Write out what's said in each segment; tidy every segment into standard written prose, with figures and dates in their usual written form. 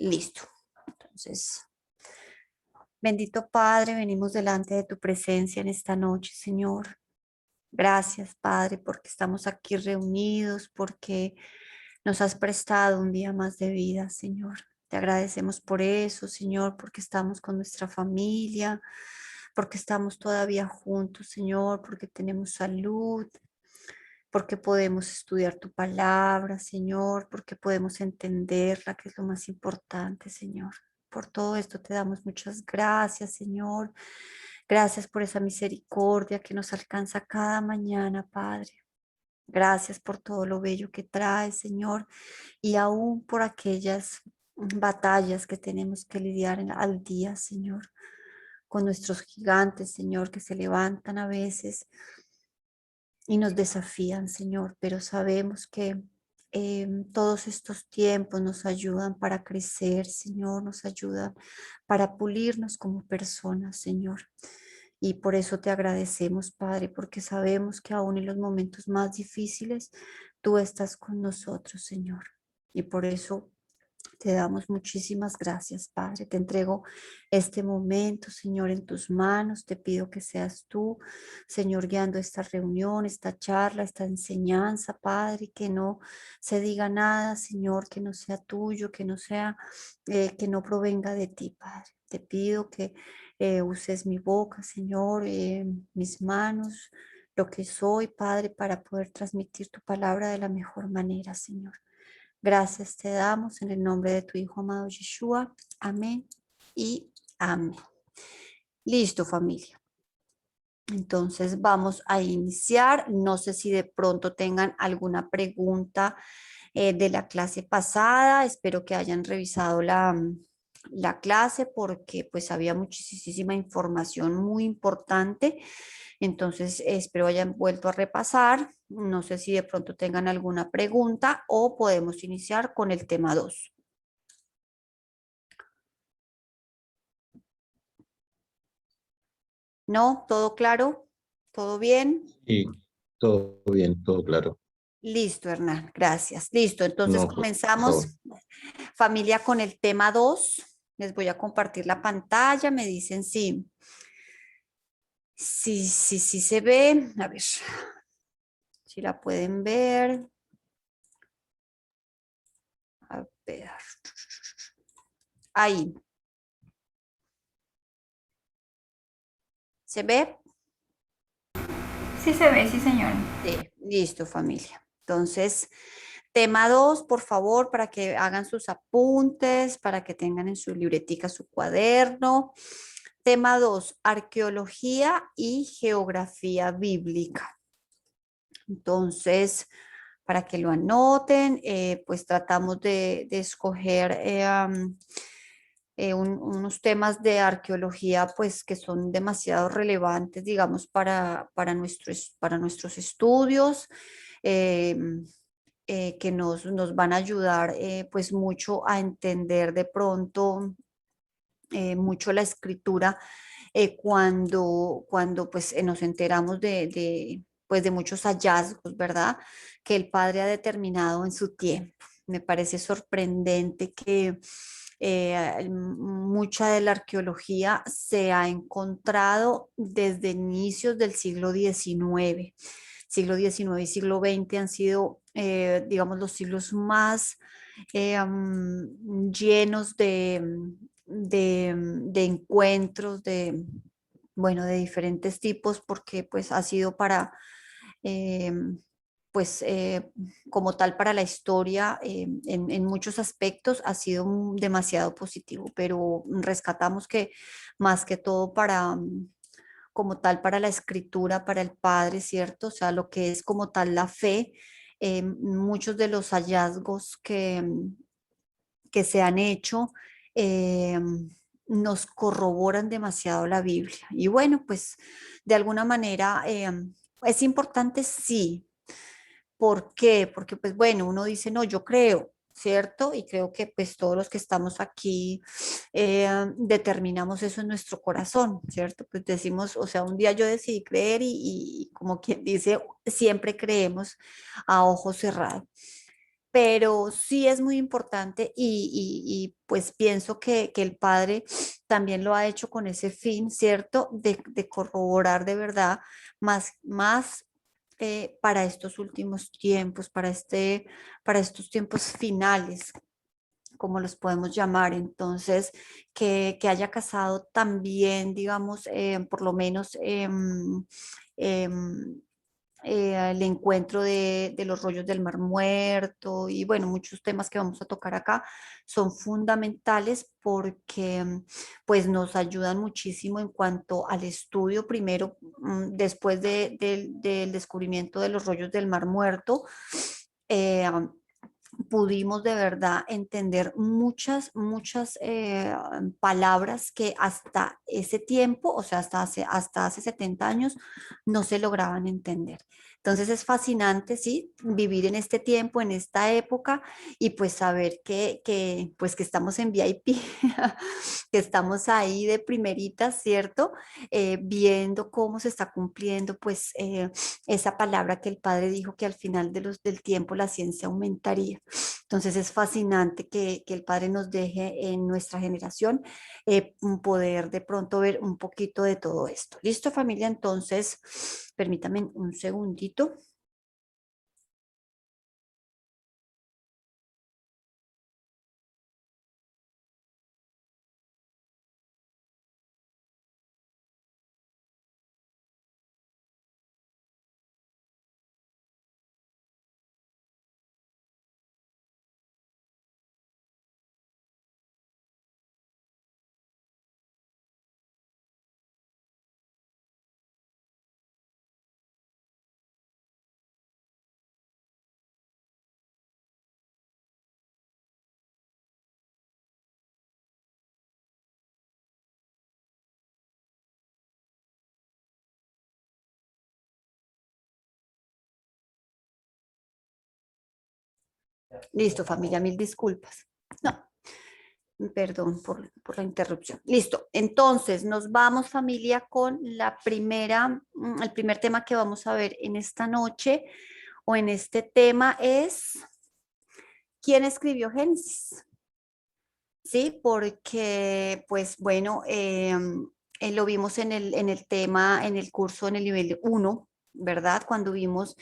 Listo. Entonces, bendito Padre, venimos delante de tu presencia en esta noche, Señor. Gracias, Padre, porque estamos aquí reunidos, porque nos has prestado un día más de vida, Señor. Te agradecemos por eso, Señor, porque estamos con nuestra familia, porque estamos todavía juntos, Señor, porque tenemos salud, porque podemos estudiar tu palabra, Señor, porque podemos entenderla, que es lo más importante, Señor. Por todo esto te damos muchas gracias, Señor. Gracias por esa misericordia que nos alcanza cada mañana, Padre. Gracias por todo lo bello que traes, Señor, y aún por aquellas batallas que tenemos que lidiar al día, Señor, con nuestros gigantes, Señor, que se levantan a veces y nos desafían, Señor, pero sabemos que todos estos tiempos nos ayudan para crecer, Señor, nos ayudan para pulirnos como personas, Señor. Y por eso te agradecemos, Padre, porque sabemos que aún en los momentos más difíciles, tú estás con nosotros, Señor. Y por eso te damos muchísimas gracias, Padre. Te entrego este momento, Señor, en tus manos. Te pido que seas tú, Señor, guiando esta reunión, esta charla, esta enseñanza, Padre, que no se diga nada, Señor, que no sea tuyo, que no sea, que no provenga de ti, Padre. Te pido que uses mi boca, Señor, mis manos, lo que soy, Padre, para poder transmitir tu palabra de la mejor manera, Señor. Gracias te damos en el nombre de tu Hijo amado Yeshua. Amén y amén. Listo, familia. Entonces vamos a iniciar. No sé si de pronto tengan alguna pregunta de la clase pasada. Espero que hayan revisado la clase porque pues había muchísima información muy importante. Entonces espero hayan vuelto a repasar. No sé si de pronto tengan alguna pregunta o podemos iniciar con el tema 2. ¿No? ¿Todo claro? ¿Todo bien? Sí, todo bien, todo claro. Listo, Hernán, gracias. Listo, entonces No, por favor. comenzamos, familia, con el tema 2. Les voy a compartir la pantalla, me dicen sí se ve. A ver, si la pueden ver. A ver. Ahí, ¿se ve? Sí se ve, sí señora. Sí, listo, familia. Entonces, tema 2, por favor, para que hagan sus apuntes, para que tengan en su libretica su cuaderno. Tema 2, arqueología y geografía bíblica. Entonces, para que lo anoten, pues tratamos de escoger unos temas de arqueología, pues que son demasiado relevantes, digamos, para nuestros estudios, eh, que nos van a ayudar, pues mucho a entender de pronto mucho la escritura cuando pues nos enteramos pues, de muchos hallazgos, ¿verdad? Que el Padre ha determinado en su tiempo. Me parece sorprendente que mucha de la arqueología se ha encontrado desde inicios del siglo XIX. Siglo XIX y siglo XX han sido, digamos, los siglos más llenos de encuentros, bueno, de diferentes tipos, porque pues ha sido para, eh, pues como tal para la historia, en muchos aspectos ha sido demasiado positivo, pero rescatamos que más que todo para, como tal para la escritura, para el Padre, ¿cierto? O sea, lo que es como tal la fe, muchos de los hallazgos que se han hecho nos corroboran demasiado la Biblia. Y bueno, pues de alguna manera es importante, sí. ¿Por qué? Porque pues bueno, uno dice, no, yo creo, ¿cierto? Y creo que pues todos los que estamos aquí determinamos eso en nuestro corazón, ¿cierto? Pues decimos, o sea, un día yo decidí creer y como quien dice, siempre creemos a ojo cerrado. pero sí es muy importante y, pues pienso que el Padre también lo ha hecho con ese fin, ¿cierto? De corroborar de verdad más para estos últimos tiempos, para estos tiempos finales, como los podemos llamar. Entonces, que haya casado también, digamos, por lo menos em, el encuentro de los rollos del Mar Muerto y bueno, muchos temas que vamos a tocar acá son fundamentales porque pues nos ayudan muchísimo en cuanto al estudio primero, después del descubrimiento de los rollos del Mar Muerto. eh, Pudimos de verdad entender muchas palabras que hasta ese tiempo, o sea, hasta hace 70 años, no se lograban entender. Entonces es fascinante, sí, vivir en este tiempo, en esta época y pues saber pues que estamos en VIP, que estamos ahí de primeritas, ¿cierto? Viendo cómo se está cumpliendo pues esa palabra que el Padre dijo que al final del tiempo la ciencia aumentaría. Entonces es fascinante que el Padre nos deje en nuestra generación un poder de pronto ver un poquito de todo esto. ¿Listo, familia? Entonces, permítame un segundito. Listo, familia, mil disculpas. No, perdón por la interrupción. Listo. Entonces, nos vamos, familia, con el primer tema que vamos a ver en esta noche o en este tema es ¿quién escribió Génesis? Sí, porque, pues bueno, lo vimos en el tema, en el curso, en el nivel 1, ¿verdad? Cuando vimos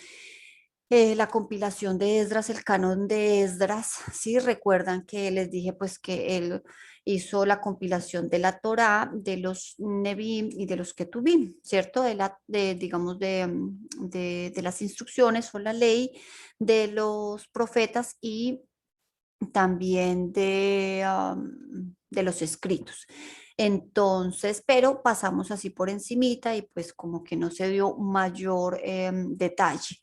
la compilación de Esdras, el canon de Esdras, sí, recuerdan que les dije pues que él hizo la compilación de la Torá, de los Nebim y de los Ketubim, ¿cierto? Digamos, de las instrucciones o la ley de los profetas y también de los escritos. Entonces, pero pasamos así por encimita y pues como que no se dio mayor detalle.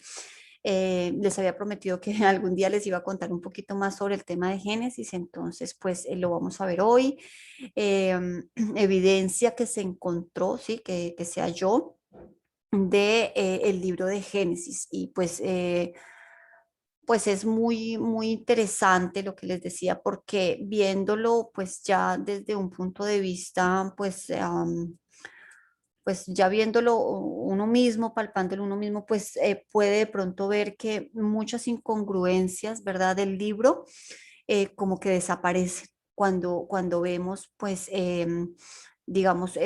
Les había prometido que algún día les iba a contar un poquito más sobre el tema de Génesis, entonces pues lo vamos a ver hoy. Evidencia que se encontró, sí, que se halló de el libro de Génesis y pues es muy interesante lo que les decía, porque viéndolo pues ya desde un punto de vista, pues ya viéndolo uno mismo, palpándolo uno mismo, pues puede de pronto ver que muchas incongruencias, ¿verdad? Del libro como que desaparecen cuando vemos pues, digamos,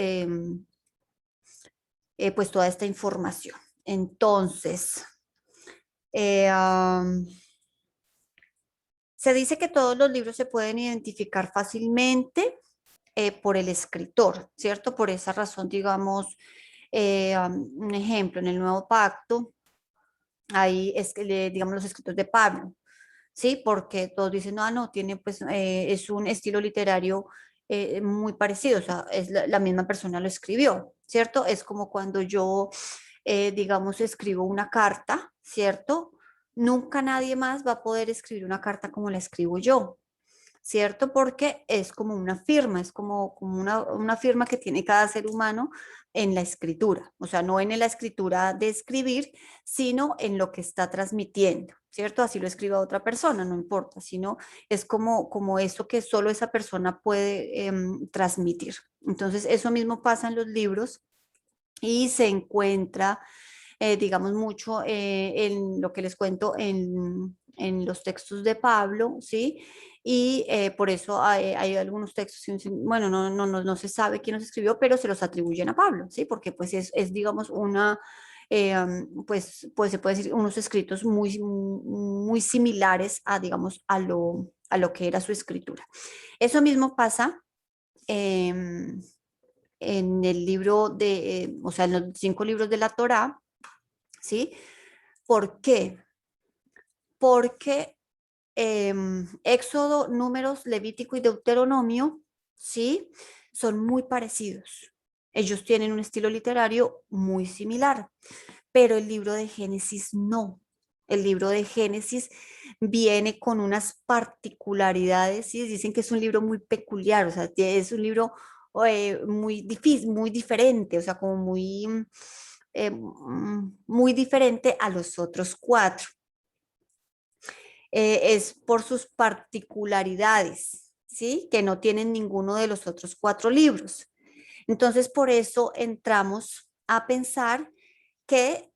pues toda esta información. Entonces, eh, am, se dice que todos los libros se pueden identificar fácilmente por el escritor, ¿cierto? Por esa razón, digamos, un ejemplo, en el Nuevo Pacto, ahí es que, digamos, los escritos de Pablo, ¿sí? Porque todos dicen, no, no, tiene pues, es un estilo literario muy parecido, o sea, es la misma persona lo escribió, ¿cierto? Es como cuando yo, digamos, escribo una carta, ¿cierto? Nunca nadie más va a poder escribir una carta como la escribo yo, ¿cierto? Porque es como una firma, es como una firma que tiene cada ser humano en la escritura, o sea, no en la escritura de escribir, sino en lo que está transmitiendo, ¿cierto? Así lo escriba otra persona, no importa, sino es como eso que solo esa persona puede transmitir. Entonces, eso mismo pasa en los libros y se encuentra digamos, mucho en lo que les cuento en los textos de Pablo, ¿sí? Y por eso hay algunos textos, bueno, no se sabe quién los escribió, pero se los atribuyen a Pablo, ¿sí? Porque pues digamos, una, pues se puede decir, unos escritos muy similares a, digamos, a lo que era su escritura. Eso mismo pasa em, en el libro o sea, en los 5 libros de la Torá, ¿sí? ¿Por qué? Porque Éxodo, Números, Levítico y Deuteronomio, ¿sí? Son muy parecidos. Ellos tienen un estilo literario muy similar, pero el libro de Génesis no. El libro de Génesis viene con unas particularidades, ¿sí? Dicen que es un libro muy peculiar, o sea, es un libro muy difícil, muy diferente, o sea, como muy diferente a los otros 4. Es por sus particularidades, ¿sí? Que no tienen ninguno de los otros 4 libros. Entonces, por eso entramos a pensar que,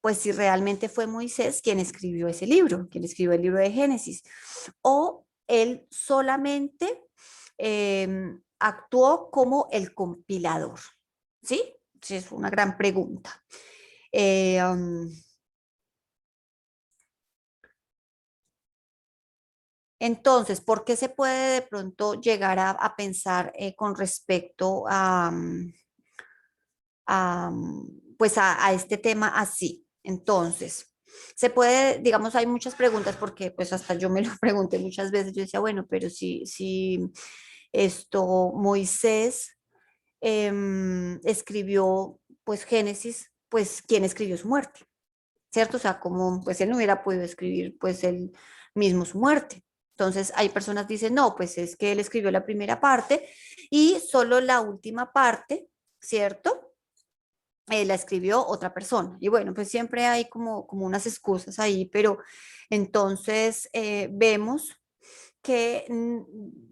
pues, si realmente fue Moisés quien escribió ese libro, quien escribió el libro de Génesis, o él solamente actuó como el compilador, ¿sí? Sí, es una gran pregunta. Eh, um, Entonces, ¿por qué se puede de pronto llegar a pensar con respecto pues a este tema así? Entonces, se puede, digamos, hay muchas preguntas porque pues hasta yo me lo pregunté muchas veces. Yo decía, bueno, pero si Moisés escribió pues Génesis, pues ¿quién escribió su muerte? ¿Cierto? O sea, como pues él no hubiera podido escribir pues él mismo su muerte. Entonces hay personas que dicen, no, pues es que él escribió la primera parte y solo la última parte, ¿cierto? La escribió otra persona. Y bueno, pues siempre hay como unas excusas ahí, pero entonces vemos que,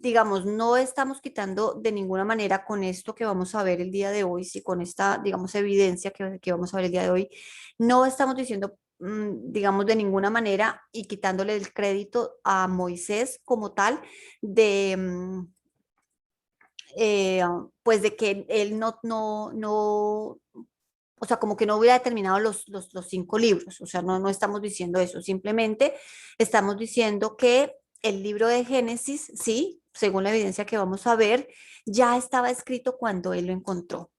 digamos, no estamos quitando de ninguna manera con esto que vamos a ver el día de hoy, si con esta, digamos, evidencia que vamos a ver el día de hoy, no estamos diciendo, digamos, de ninguna manera y quitándole el crédito a Moisés como tal de, eh, pues de que él o sea, como que no hubiera determinado los 5 libros, o sea, no estamos diciendo eso, simplemente estamos diciendo que el libro de Génesis, sí, según la evidencia que vamos a ver, ya estaba escrito cuando él lo encontró,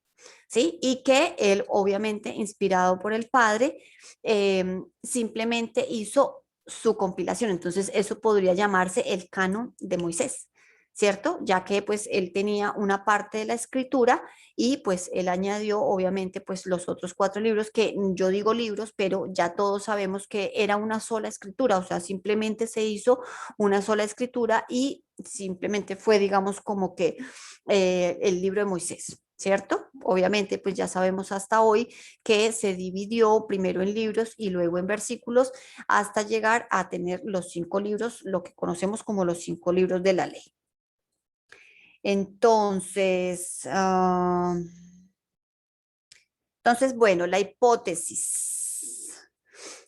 ¿sí? Y que él, obviamente, inspirado por el Padre, simplemente hizo su compilación. Entonces, eso podría llamarse el canon de Moisés, ¿cierto? Ya que pues él tenía una parte de la escritura y pues él añadió obviamente pues los otros 4 libros que yo digo libros, pero ya todos sabemos que era una sola escritura, o sea, simplemente se hizo una sola escritura y simplemente fue, digamos, como que el libro de Moisés. ¿Cierto? Obviamente, pues ya sabemos hasta hoy que se dividió primero en libros y luego en versículos hasta llegar a tener los 5 libros, lo que conocemos como los 5 libros de la ley. Entonces, bueno, la hipótesis.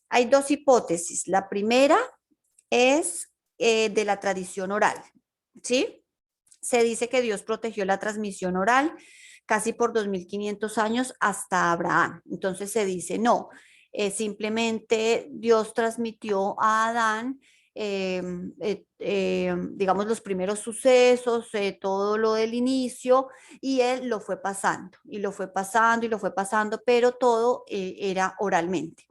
Hay 2 hipótesis. La primera es de la tradición oral, ¿sí? Se dice que Dios protegió la transmisión oral casi por 2500 años hasta Abraham. Entonces se dice, no, simplemente Dios transmitió a Adán, digamos, los primeros sucesos, todo lo del inicio, y él lo fue pasando, y lo fue pasando, y lo fue pasando, pero todo era oralmente,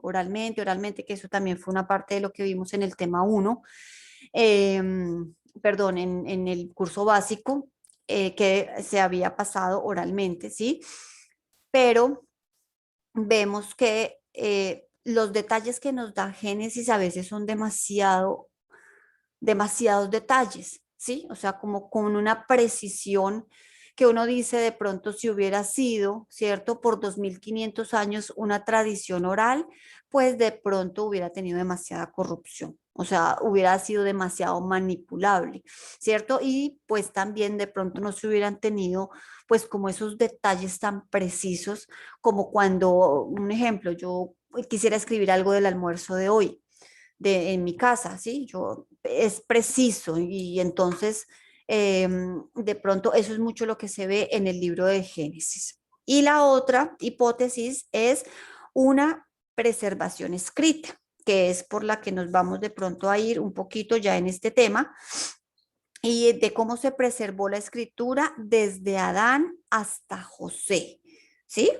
que eso también fue una parte de lo que vimos en el tema 1, perdón, en el curso básico, que se había pasado oralmente, ¿sí? Pero vemos que los detalles que nos da Génesis a veces son demasiados detalles, ¿sí? O sea, como con una precisión que uno dice de pronto si hubiera sido, ¿cierto? Por 2500 años una tradición oral, pues de pronto hubiera tenido demasiada corrupción. O sea, hubiera sido demasiado manipulable, ¿cierto? Y pues también de pronto no se hubieran tenido pues como esos detalles tan precisos como cuando, un ejemplo, yo quisiera escribir algo del almuerzo de hoy, en mi casa, ¿sí? Es preciso y entonces de pronto eso es mucho lo que se ve en el libro de Génesis. Y la otra hipótesis es una preservación escrita, que es por la que nos vamos de pronto a ir un poquito ya en este tema, y de cómo se preservó la escritura desde Adán hasta José, ¿sí?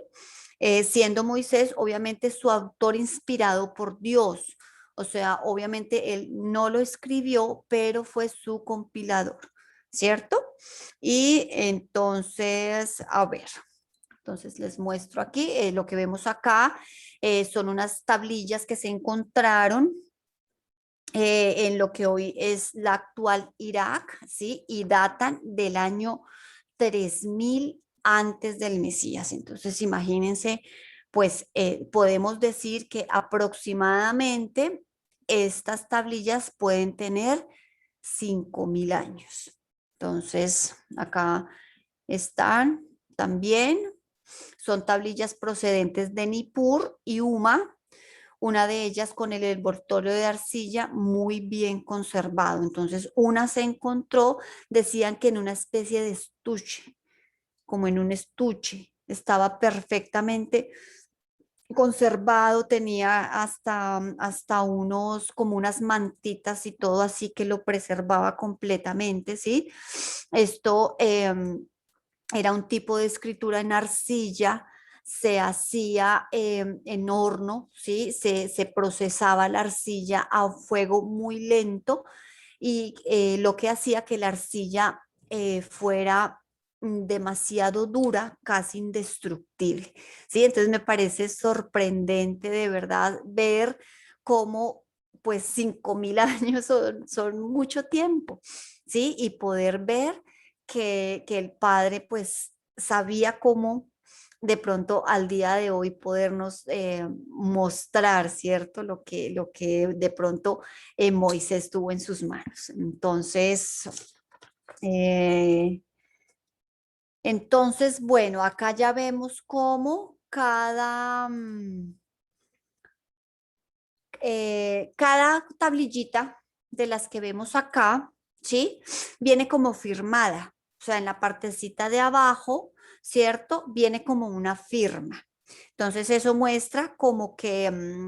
Siendo Moisés obviamente su autor inspirado por Dios, o sea, obviamente él no lo escribió, pero fue su compilador, ¿cierto? Y entonces, a ver, entonces les muestro aquí, lo que vemos acá son unas tablillas que se encontraron en lo que hoy es la actual Irak, ¿sí? Y datan del año 3000 antes del Mesías. Entonces, imagínense, pues podemos decir que aproximadamente estas tablillas pueden tener 5000 años. Entonces, acá están también, son tablillas procedentes de Nippur y Huma, una de ellas con el envoltorio de arcilla muy bien conservado. Entonces, una se encontró, decían que en una especie de estuche, como en un estuche, estaba perfectamente conservado, tenía hasta unos, como unas mantitas y todo así que lo preservaba completamente, ¿sí? Esto era un tipo de escritura en arcilla, se hacía en horno, ¿sí? Se procesaba la arcilla a fuego muy lento y lo que hacía que la arcilla fuera demasiado dura, casi indestructible, ¿sí? Entonces me parece sorprendente de verdad ver cómo pues 5000 años son mucho tiempo, ¿sí? Y poder ver que el Padre pues sabía cómo de pronto al día de hoy podernos mostrar, ¿cierto? Lo que de pronto Moisés tuvo en sus manos. Eh, entonces, bueno, acá ya vemos cómo cada tablillita de las que vemos acá, ¿sí? Viene como firmada, o sea, en la partecita de abajo, ¿cierto? Viene como una firma. Entonces eso muestra como que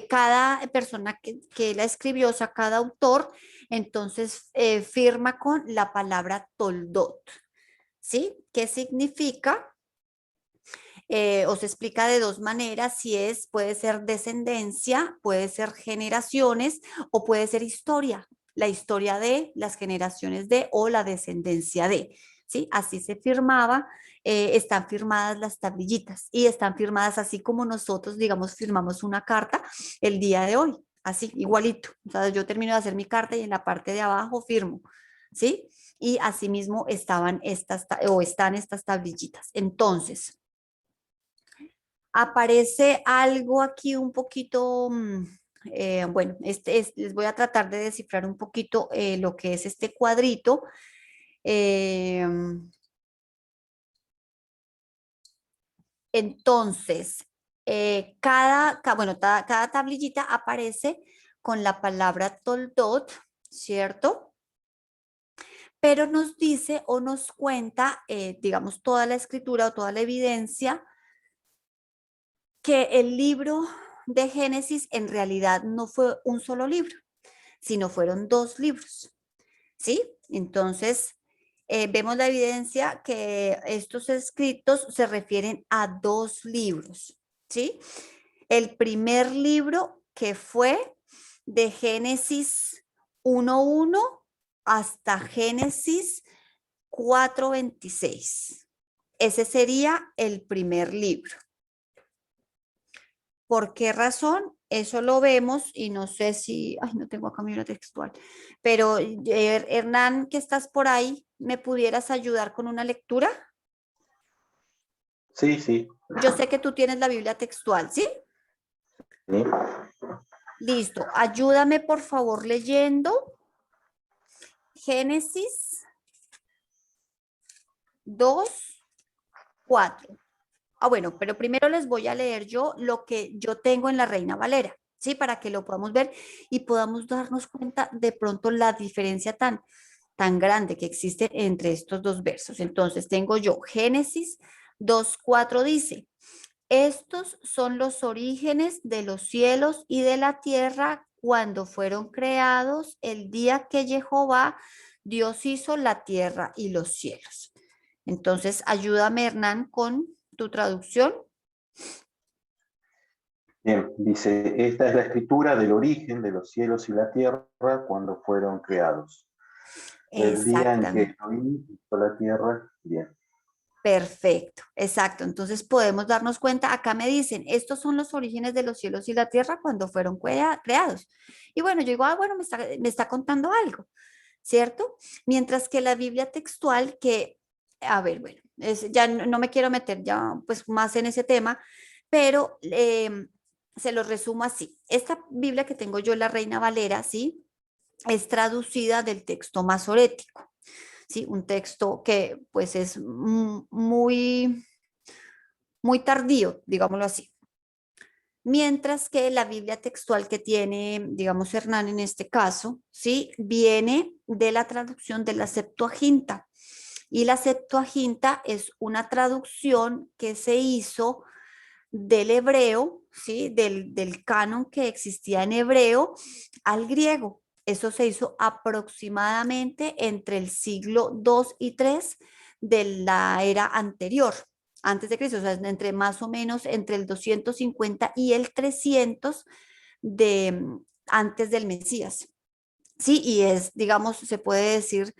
cada persona que la escribió, o sea, cada autor, entonces firma con la palabra Toldot, ¿sí? ¿Qué significa? O se explica de dos maneras, si es, puede ser descendencia, puede ser generaciones o puede ser historia, la historia de, las generaciones de o la descendencia de, ¿sí? Así se firmaba, están firmadas las tablillitas y están firmadas así como nosotros, digamos, firmamos una carta el día de hoy, así, igualito. O sea, yo termino de hacer mi carta y en la parte de abajo firmo, ¿sí? Y asimismo estaban o están estas tablillitas. Entonces, aparece algo aquí un poquito, bueno, les voy a tratar de descifrar un poquito lo que es este cuadrito. Eh, entonces, cada tablillita aparece con la palabra Toldot, ¿cierto? Pero nos dice o nos cuenta, digamos, toda la escritura o toda la evidencia que el libro de Génesis en realidad no fue un solo libro, sino fueron dos libros, ¿sí? Entonces, vemos la evidencia que estos escritos se refieren a dos libros, ¿sí? El primer libro que fue de Génesis 1:1 hasta Génesis 4:26. Ese sería el primer libro. ¿Por qué razón? Eso lo vemos y no sé si, ay, no tengo acá mi hora textual, pero Hernán, que estás por ahí, ¿me pudieras ayudar con una lectura? Sí, sí. Yo sé que tú tienes la Biblia textual, ¿sí? ¿Sí? Listo. Ayúdame por favor leyendo Génesis 2:4. Ah, bueno, pero primero les voy a leer yo lo que yo tengo en la Reina Valera, ¿sí? Para que lo podamos ver y podamos darnos cuenta de pronto la diferencia tan grande que existe entre estos dos versos. Entonces, tengo yo Génesis 2:4 dice, estos son los orígenes de los cielos y de la tierra cuando fueron creados el día que Jehová, Dios hizo la tierra y los cielos. Entonces, ayúdame, Hernán, con tu traducción. Bien, dice, esta es la escritura del origen de los cielos y la tierra cuando fueron creados. El día en que Exactamente. Elohim hizo la tierra, bien. Perfecto, exacto. Entonces podemos darnos cuenta, acá me dicen, estos son los orígenes de los cielos y la tierra cuando fueron creados. Y bueno, yo digo, bueno, me está contando algo, ¿cierto? Mientras que la Biblia textual, que, a ver, bueno, ya no me quiero meter ya pues más en ese tema, pero se lo resumo así. Esta Biblia que tengo yo, la Reina Valera, ¿sí? Es traducida del texto masorético. ¿Sí? Un texto que pues es muy tardío, digámoslo así. Mientras que la Biblia textual que tiene, digamos, Hernán en este caso, ¿sí? Viene de la traducción de la Septuaginta. Y la Septuaginta es una traducción que se hizo del hebreo, ¿sí? Del canon que existía en hebreo al griego. Eso se hizo aproximadamente entre el siglo II y III de la era anterior, antes de Cristo, o sea, entre más o menos entre el 250 y el 300 de antes del Mesías. Sí, y es, digamos, se puede decir,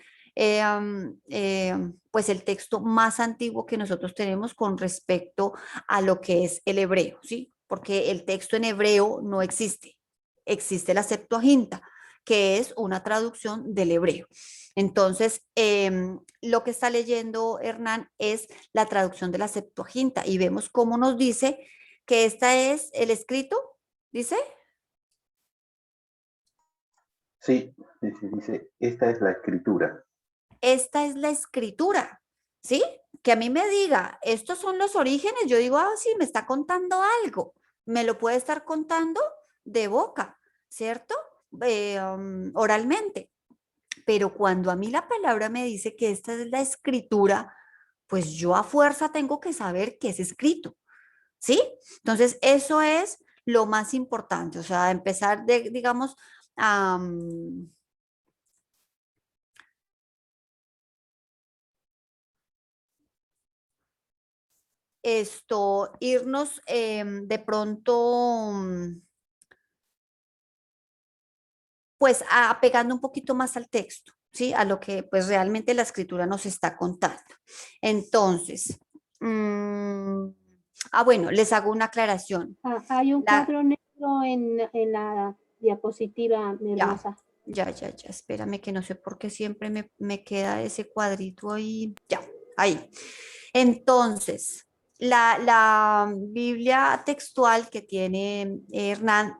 pues el texto más antiguo que nosotros tenemos con respecto a lo que es el hebreo, ¿sí? Porque el texto en hebreo no existe, existe la Septuaginta, que es una traducción del hebreo. Entonces, lo que está leyendo Hernán es la traducción de la Septuaginta y vemos cómo nos dice que esta es el escrito, dice. Sí, dice, esta es la escritura. Esta es la escritura, ¿sí? Que a mí me diga, estos son los orígenes, yo digo, sí, me está contando algo, me lo puede estar contando de boca, ¿cierto? Oralmente. Pero cuando a mí la palabra me dice que esta es la escritura, pues yo a fuerza tengo que saber qué es escrito, ¿sí? Entonces, eso es lo más importante, o sea, empezar de, digamos, a... irnos de pronto, pues apegando un poquito más al texto, ¿sí? A lo que pues realmente la escritura nos está contando. Entonces, bueno, les hago una aclaración. Hay un La, cuadro negro en la diapositiva, mi ya, hermosa. ya, espérame que no sé por qué siempre me queda ese cuadrito ahí, ya, ahí. Entonces, la Biblia textual que tiene Hernán,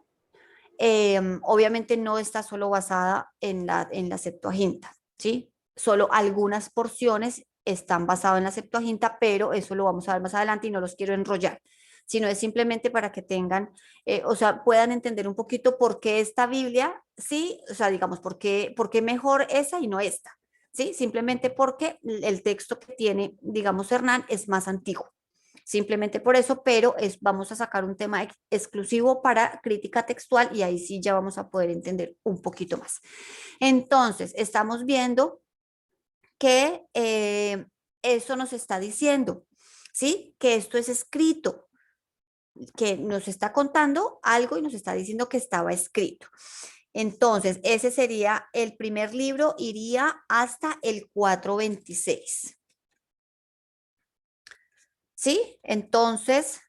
obviamente no está solo basada en la Septuaginta, ¿sí? Solo algunas porciones están basadas en la Septuaginta, pero eso lo vamos a ver más adelante y no los quiero enrollar, sino es simplemente para que tengan, o sea, puedan entender un poquito por qué esta Biblia, sí, o sea, digamos, por qué mejor esa y no esta. ¿Sí? Simplemente porque el texto que tiene, digamos, Hernán es más antiguo. Simplemente por eso, pero vamos a sacar un tema exclusivo para crítica textual y ahí sí ya vamos a poder entender un poquito más. Entonces, estamos viendo que eso nos está diciendo, ¿sí? Que esto es escrito, que nos está contando algo y nos está diciendo que estaba escrito. Entonces, ese sería el primer libro, iría hasta el 426. ¿Sí? Entonces,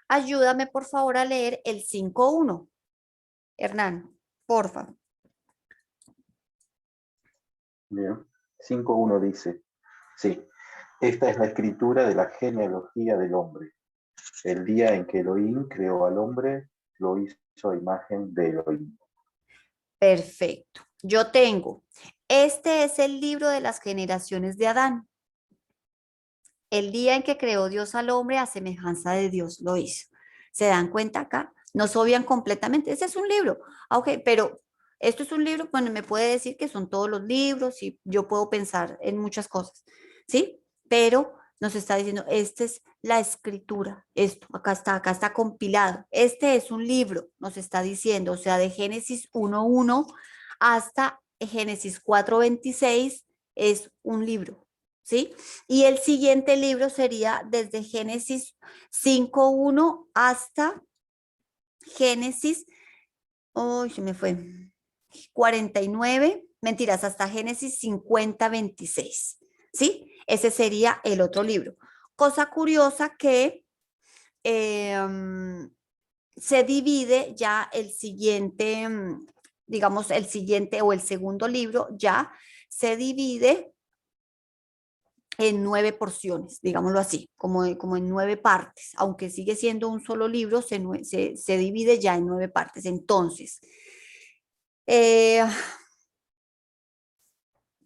ayúdame por favor a leer el 5.1. Hernán, porfa. Bien. 5.1 dice, sí, esta es la escritura de la genealogía del hombre. El día en que Elohim creó al hombre, lo hizo a imagen de Elohim. Perfecto. Yo tengo, este es el libro de las generaciones de Adán. El día en que creó Dios al hombre a semejanza de Dios lo hizo. ¿Se dan cuenta acá? nos obvian completamente. Ese es un libro. Ah, ok, pero esto es un libro, bueno, me puede decir que son todos los libros y yo puedo pensar en muchas cosas, ¿sí? Pero nos está diciendo, esta es la escritura, esto, acá está compilado. Este es un libro, nos está diciendo, o sea, de Génesis 1:1 hasta Génesis 4:26 es un libro, ¿sí? Y el siguiente libro sería desde Génesis 5:1 hasta Génesis, uy, se me fue, 49, mentiras, hasta Génesis 50:26, ¿sí? Ese sería el otro libro. Cosa curiosa que se divide ya el siguiente, digamos, el siguiente o el segundo libro ya se divide en 9 porciones, digámoslo así, como en 9 partes, aunque sigue siendo un solo libro, se divide ya en 9 partes. Entonces, eh,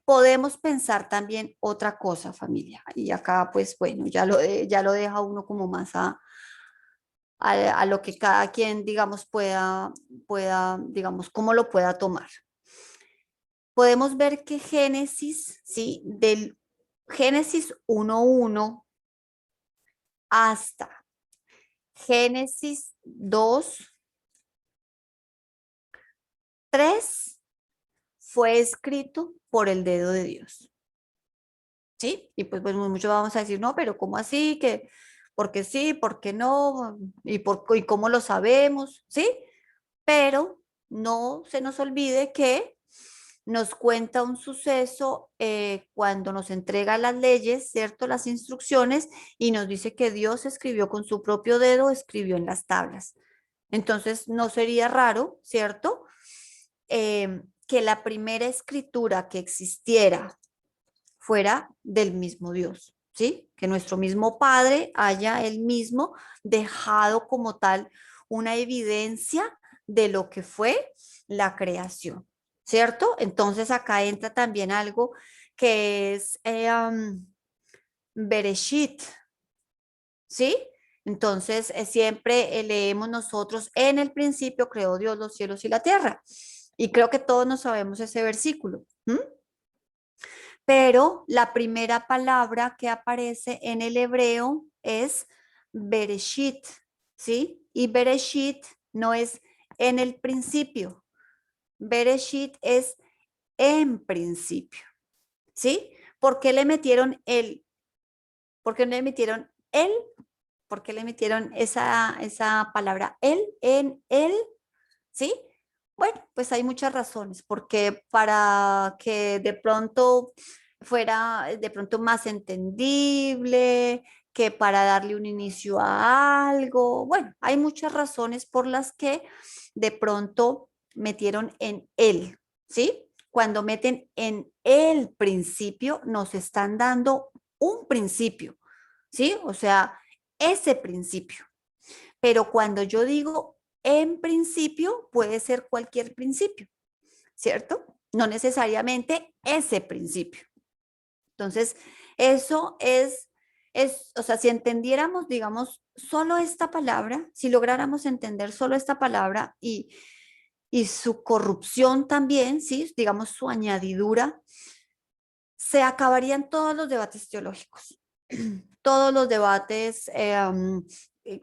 podemos pensar también otra cosa, familia, y acá pues bueno, ya lo deja uno como más a lo que cada quien, digamos, digamos, cómo lo pueda tomar. Podemos ver que Génesis, ¿sí? Del Génesis 1:1 hasta Génesis 2:3 fue escrito por el dedo de Dios. ¿Sí? Y pues muchos vamos a decir, no, pero ¿cómo así? Que, porque sí, porque no, y cómo lo sabemos, ¿sí? Pero no se nos olvide que nos cuenta un suceso cuando nos entrega las leyes, ¿cierto? Las instrucciones y nos dice que Dios escribió con su propio dedo, escribió en las tablas. Entonces, no sería raro, ¿cierto? Que la primera escritura que existiera fuera del mismo Dios, ¿sí? Que nuestro mismo Padre haya él mismo dejado como tal una evidencia de lo que fue la creación, ¿cierto? Entonces acá entra también algo que es Bereshit, ¿sí? Entonces siempre leemos nosotros, en el principio creó Dios los cielos y la tierra. Y creo que todos nos sabemos ese versículo. Pero la primera palabra que aparece en el hebreo es Bereshit, ¿sí? Y Bereshit no es en el principio. Bereshit es en principio, ¿sí? ¿Por qué le metieron el? ¿Por qué no le metieron el? ¿Por qué le metieron esa palabra el en el? ¿Sí? Bueno, pues hay muchas razones, porque para que de pronto fuera de pronto más entendible, que para darle un inicio a algo. Bueno, hay muchas razones por las que de pronto metieron en él, ¿sí? Cuando meten en el principio, nos están dando un principio, ¿sí? O sea, ese principio. Pero cuando yo digo en principio, puede ser cualquier principio, ¿cierto? No necesariamente ese principio. Entonces, eso o sea, si entendiéramos, digamos, solo esta palabra, si lográramos entender solo esta palabra y su corrupción también, ¿sí? Digamos, su añadidura, se acabarían todos los debates teológicos, todos los debates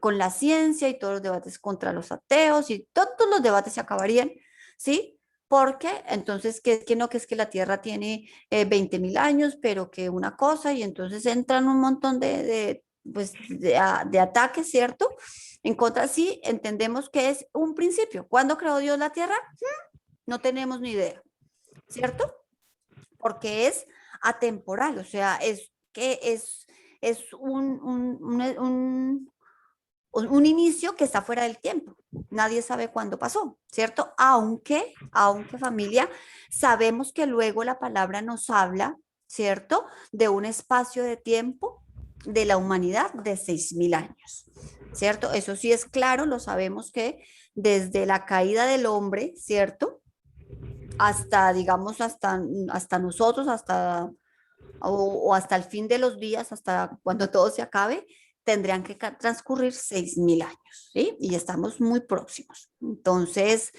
con la ciencia y todos los debates contra los ateos y todos los debates se acabarían, ¿sí? Porque entonces, que es que la Tierra tiene 20.000 años, pero que una cosa, y entonces entran un montón pues, de ataques, ¿cierto? En contra, sí, entendemos que es un principio. ¿Cuándo creó Dios la Tierra? No tenemos ni idea, ¿cierto? Porque es atemporal, o sea, es un inicio que está fuera del tiempo. Nadie sabe cuándo pasó, ¿cierto? Aunque familia, sabemos que luego la palabra nos habla, ¿cierto? De un espacio de tiempo de la humanidad de 6.000 años, ¿cierto? Eso sí es claro, lo sabemos que desde la caída del hombre, ¿cierto? Hasta, digamos, hasta nosotros, o hasta el fin de los días, hasta cuando todo se acabe, tendrían que transcurrir 6.000 años, ¿sí? Y estamos muy próximos. Entonces,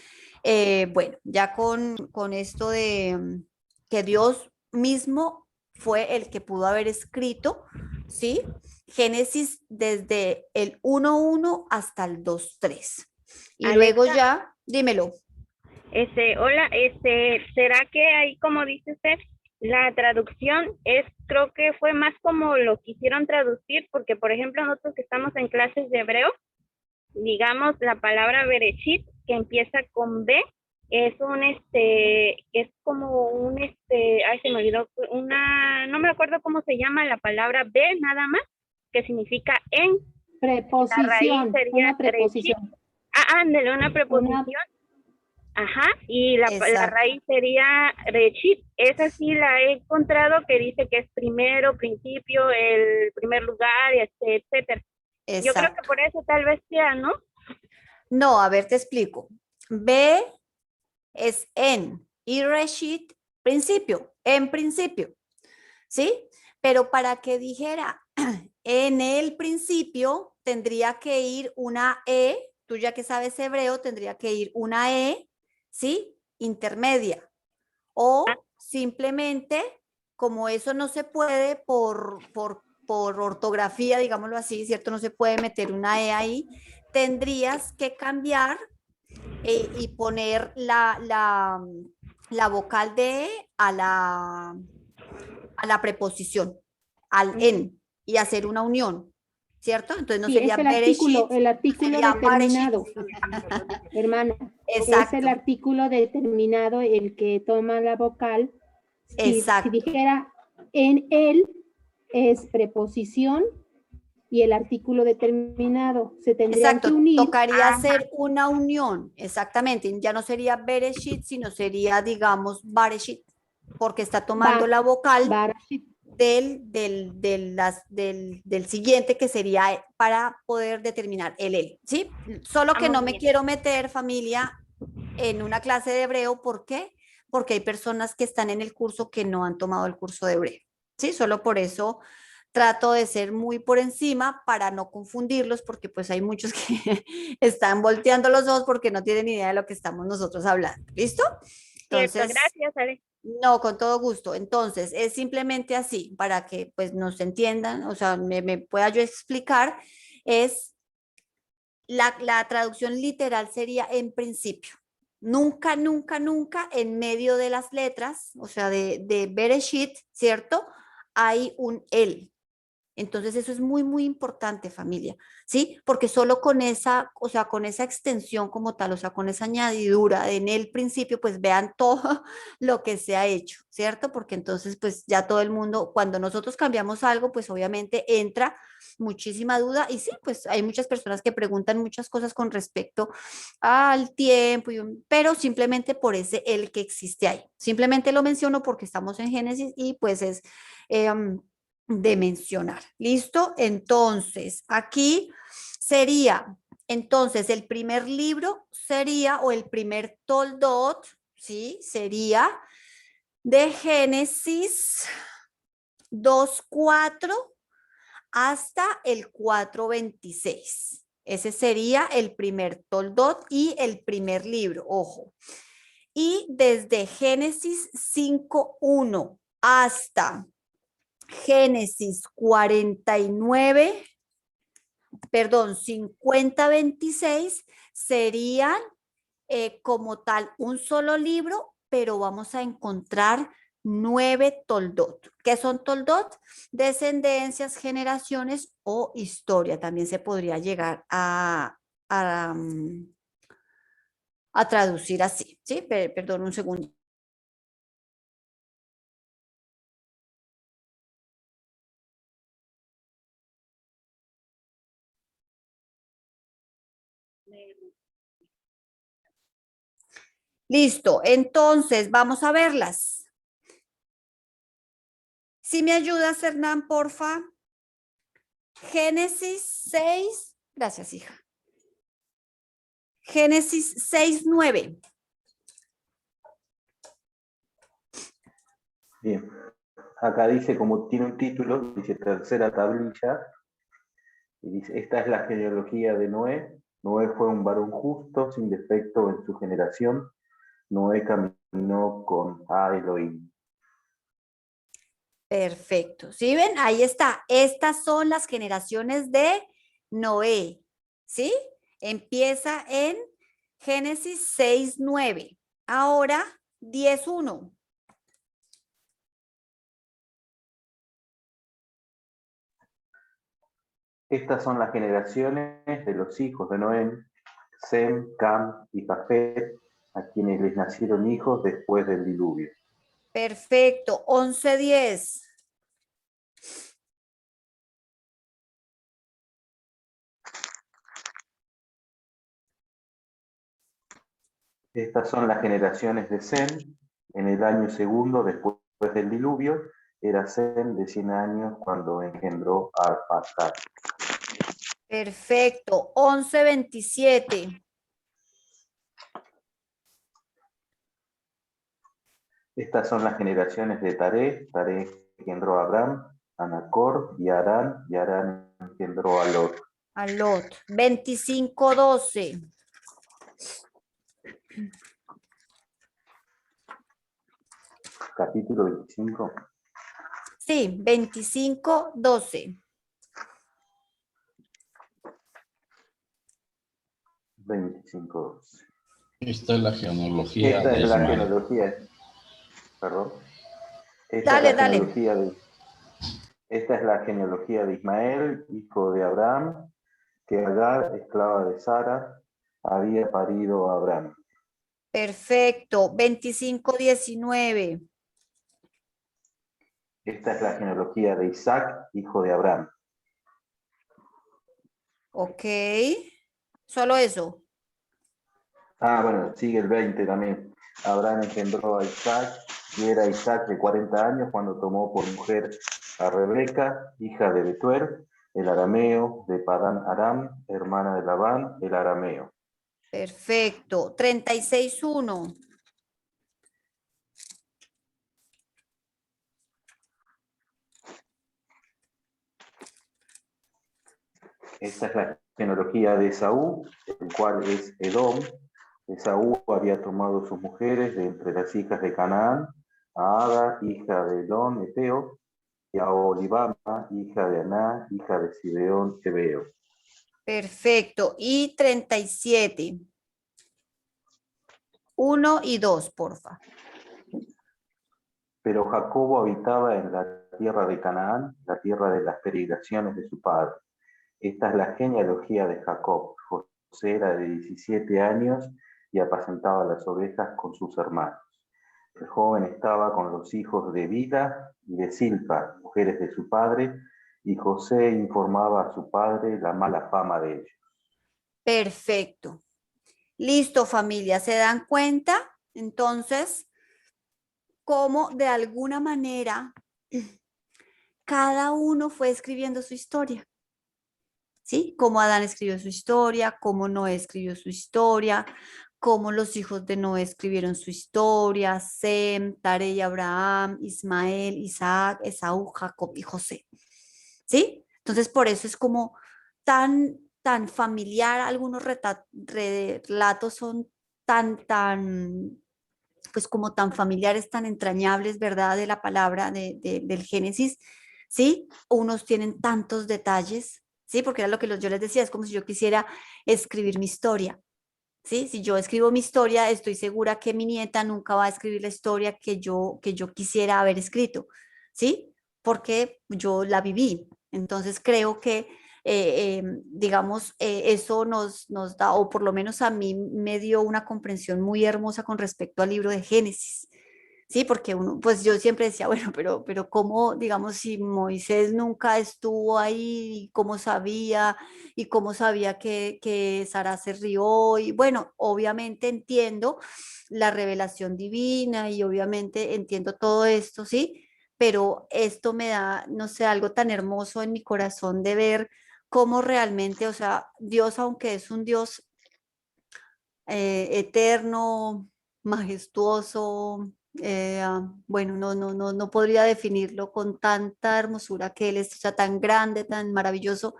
bueno, ya con esto de que Dios mismo fue el que pudo haber escrito, ¿sí? Génesis desde el 1.1 hasta el 2.3. Y luego Alexa, ya, dímelo. hola, ¿será que ahí, como dice usted, la traducción creo que fue más como lo quisieron traducir? Porque, por ejemplo, nosotros que estamos en clases de hebreo, digamos, la palabra Bereshit, que empieza con B, es es como ay, se me olvidó, no me acuerdo cómo se llama la palabra B, nada más, que significa en. La raíz Preposición, sería una preposición. ándale, una preposición. Una, Ajá, y la Exacto, raíz sería Rechit. Esa sí la he encontrado que dice que es primero, principio, el primer lugar, etcétera. Yo creo que exacto. por eso tal vez sea, ¿no? No, a ver, te explico. B es en y Reshit, principio, en principio, ¿sí? Pero para que dijera en el principio, tendría que ir una E, tú ya que sabes hebreo, tendría que ir una E, ¿sí? Intermedia. O simplemente, como eso no se puede por ortografía, digámoslo así, ¿cierto? No se puede meter una E ahí, tendrías que cambiar y poner la vocal de E a la preposición, al en, y hacer una unión, ¿cierto? Entonces no sí, sería es Bereshit, el artículo sería Bareshit. determinado, hermana. Es el Exacto, artículo determinado el que toma la vocal. Si exacto. dijera en él, es preposición y el artículo determinado. Se tendrían que Exacto, unir. tocaría hacer una unión, exactamente. Ya no sería Bereshit, sino sería, digamos, Bareshit, porque está tomando Ba, la vocal Barashit. del siguiente, que sería para poder determinar el, ¿sí? Solo que Muy no me bien. quiero meter, familia, en una clase de hebreo. ¿Por qué? Porque hay personas que están en el curso que no han tomado el curso de hebreo, ¿sí? Solo por eso trato de ser muy por encima para no confundirlos, porque pues hay muchos que están volteando los ojos porque no tienen idea de lo que estamos nosotros hablando. ¿Listo? Cierto, Entonces, gracias, Ale. no, con todo gusto. Entonces, es simplemente así, para que pues nos entiendan, o sea, me pueda yo explicar, es la traducción literal sería en principio. Nunca, nunca, nunca en medio de las letras, o sea, de Bereshit, ¿cierto? Hay un el. Entonces eso es muy, muy importante, familia, ¿sí? Porque solo con esa, o sea, con esa extensión como tal, o sea, con esa añadidura en el principio, pues vean todo lo que se ha hecho, ¿cierto? Porque entonces, pues ya todo el mundo, cuando nosotros cambiamos algo, pues obviamente entra muchísima duda y sí, pues hay muchas personas que preguntan muchas cosas con respecto al tiempo, pero simplemente por ese el que existe ahí. Simplemente lo menciono porque estamos en Génesis y pues es... de mencionar. ¿Listo? Entonces, aquí sería, entonces, el primer libro sería, o el primer Toldot, ¿sí? Sería de Génesis 2.4 hasta el 4.26. Ese sería el primer Toldot y el primer libro, ojo. Y desde Génesis 5.1 hasta Génesis 49, perdón, 50-26 serían como tal un solo libro, pero vamos a encontrar 9 toldot. ¿Qué son toldot? Descendencias, generaciones o historia. También se podría llegar a traducir así, ¿sí? Perdón un segundo. Listo, entonces vamos a verlas. Si me ayudas, Hernán, porfa. Génesis 6, gracias, hija. Génesis 6:9. Bien. Acá dice, como tiene un título, dice tercera tablilla, Y dice, esta es la genealogía de Noé. Noé fue un varón justo, sin defecto en su generación. Noé caminó con Elohim. Perfecto. ¿Sí ven? Ahí está. Estas son las generaciones de Noé. ¿Sí? Empieza en Génesis 6:9. Ahora 10:1. Estas son las generaciones de los hijos de Noé, Sem, Cam y Jafet, a quienes les nacieron hijos después del diluvio. Perfecto. 11:10. Estas son las generaciones de Sem. En el año segundo después del diluvio, era Sem de 100 años cuando engendró a Arpachshad. Perfecto. 11:27. Estas son las generaciones de Taré. Taré engendró a Abram, a Nacor y Arán engendró a Lot. A Lot. 25:12. Capítulo 25. Sí, 25:12. 25. Esta es la genealogía Esta de es la Ismael. genealogía. Perdón. Esta Dale, es la dale. genealogía de, esta es la genealogía de Ismael, hijo de Abraham, que Agar, esclava de Sara, había parido a Abraham. Perfecto. 25:19. Esta es la genealogía de Isaac, hijo de Abraham. Ok. Solo eso. Ah, bueno, sigue el 20 también. Abraham engendró a Isaac, y era Isaac de 40 años cuando tomó por mujer a Rebeca, hija de Betuel, el arameo, de Padán Aram, hermana de Labán, el arameo. Perfecto. 36:1. Esta es la genealogía de Esaú, el cual es Edom. Esaú había tomado sus mujeres de entre las hijas de Canaán, a Ada, hija de Elón, Eteo, y a Olibama, hija de Aná, hija de Sibeón, Ebeo. Perfecto. Y 37. 1 y 2, porfa. Pero Jacobo habitaba en la tierra de Canaán, la tierra de las peregrinaciones de su padre. Esta es la genealogía de Jacob. José era de 17 años y apacentaba las ovejas con sus hermanos. El joven estaba con los hijos de Bila y de Silpa, mujeres de su padre, y José informaba a su padre la mala fama de ellos. Perfecto. Listo, familia. ¿Se dan cuenta? Entonces, cómo de alguna manera cada uno fue escribiendo su historia. ¿Sí? Cómo Adán escribió su historia, cómo Noé escribió su historia, cómo los hijos de Noé escribieron su historia, Sem, Tare y Abraham, Ismael, Isaac, Esaú, Jacob y José. ¿Sí? Entonces, por eso es como tan familiar, algunos relatos son pues como tan familiares, tan entrañables, ¿verdad? De la palabra del Génesis, ¿sí? Unos tienen tantos detalles, ¿sí? Porque era lo que yo les decía, es como si yo quisiera escribir mi historia, ¿sí? Si yo escribo mi historia, estoy segura que mi nieta nunca va a escribir la historia que yo quisiera haber escrito, ¿sí? Porque yo la viví. Entonces creo que, digamos, eso nos da, o por lo menos a mí me dio una comprensión muy hermosa con respecto al libro de Génesis. Sí, porque uno, pues yo siempre decía, bueno, pero cómo, digamos, si Moisés nunca estuvo ahí, cómo sabía, y cómo sabía que Sara se rió, y bueno, obviamente entiendo la revelación divina y obviamente entiendo todo esto, ¿sí? Pero esto me da, no sé, algo tan hermoso en mi corazón de ver cómo realmente, o sea, Dios, aunque es un Dios eterno, majestuoso, bueno, no podría definirlo con tanta hermosura que Él es, o sea, tan grande, tan maravilloso.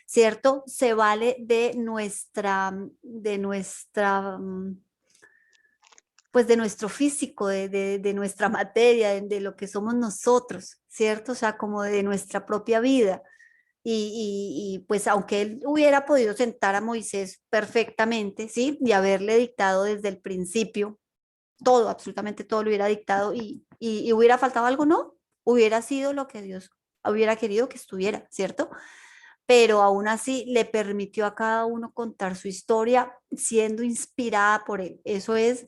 ¿cierto? Se vale pues de nuestro físico, de nuestra materia, de lo que somos nosotros, ¿cierto? O sea, como de nuestra propia vida. Pues aunque él hubiera podido sentar a Moisés perfectamente, ¿sí? Y haberle dictado desde el principio todo, absolutamente todo lo hubiera dictado y hubiera faltado algo, no, hubiera sido lo que Dios hubiera querido que estuviera, ¿cierto? Pero aún así le permitió a cada uno contar su historia siendo inspirada por él. Eso es,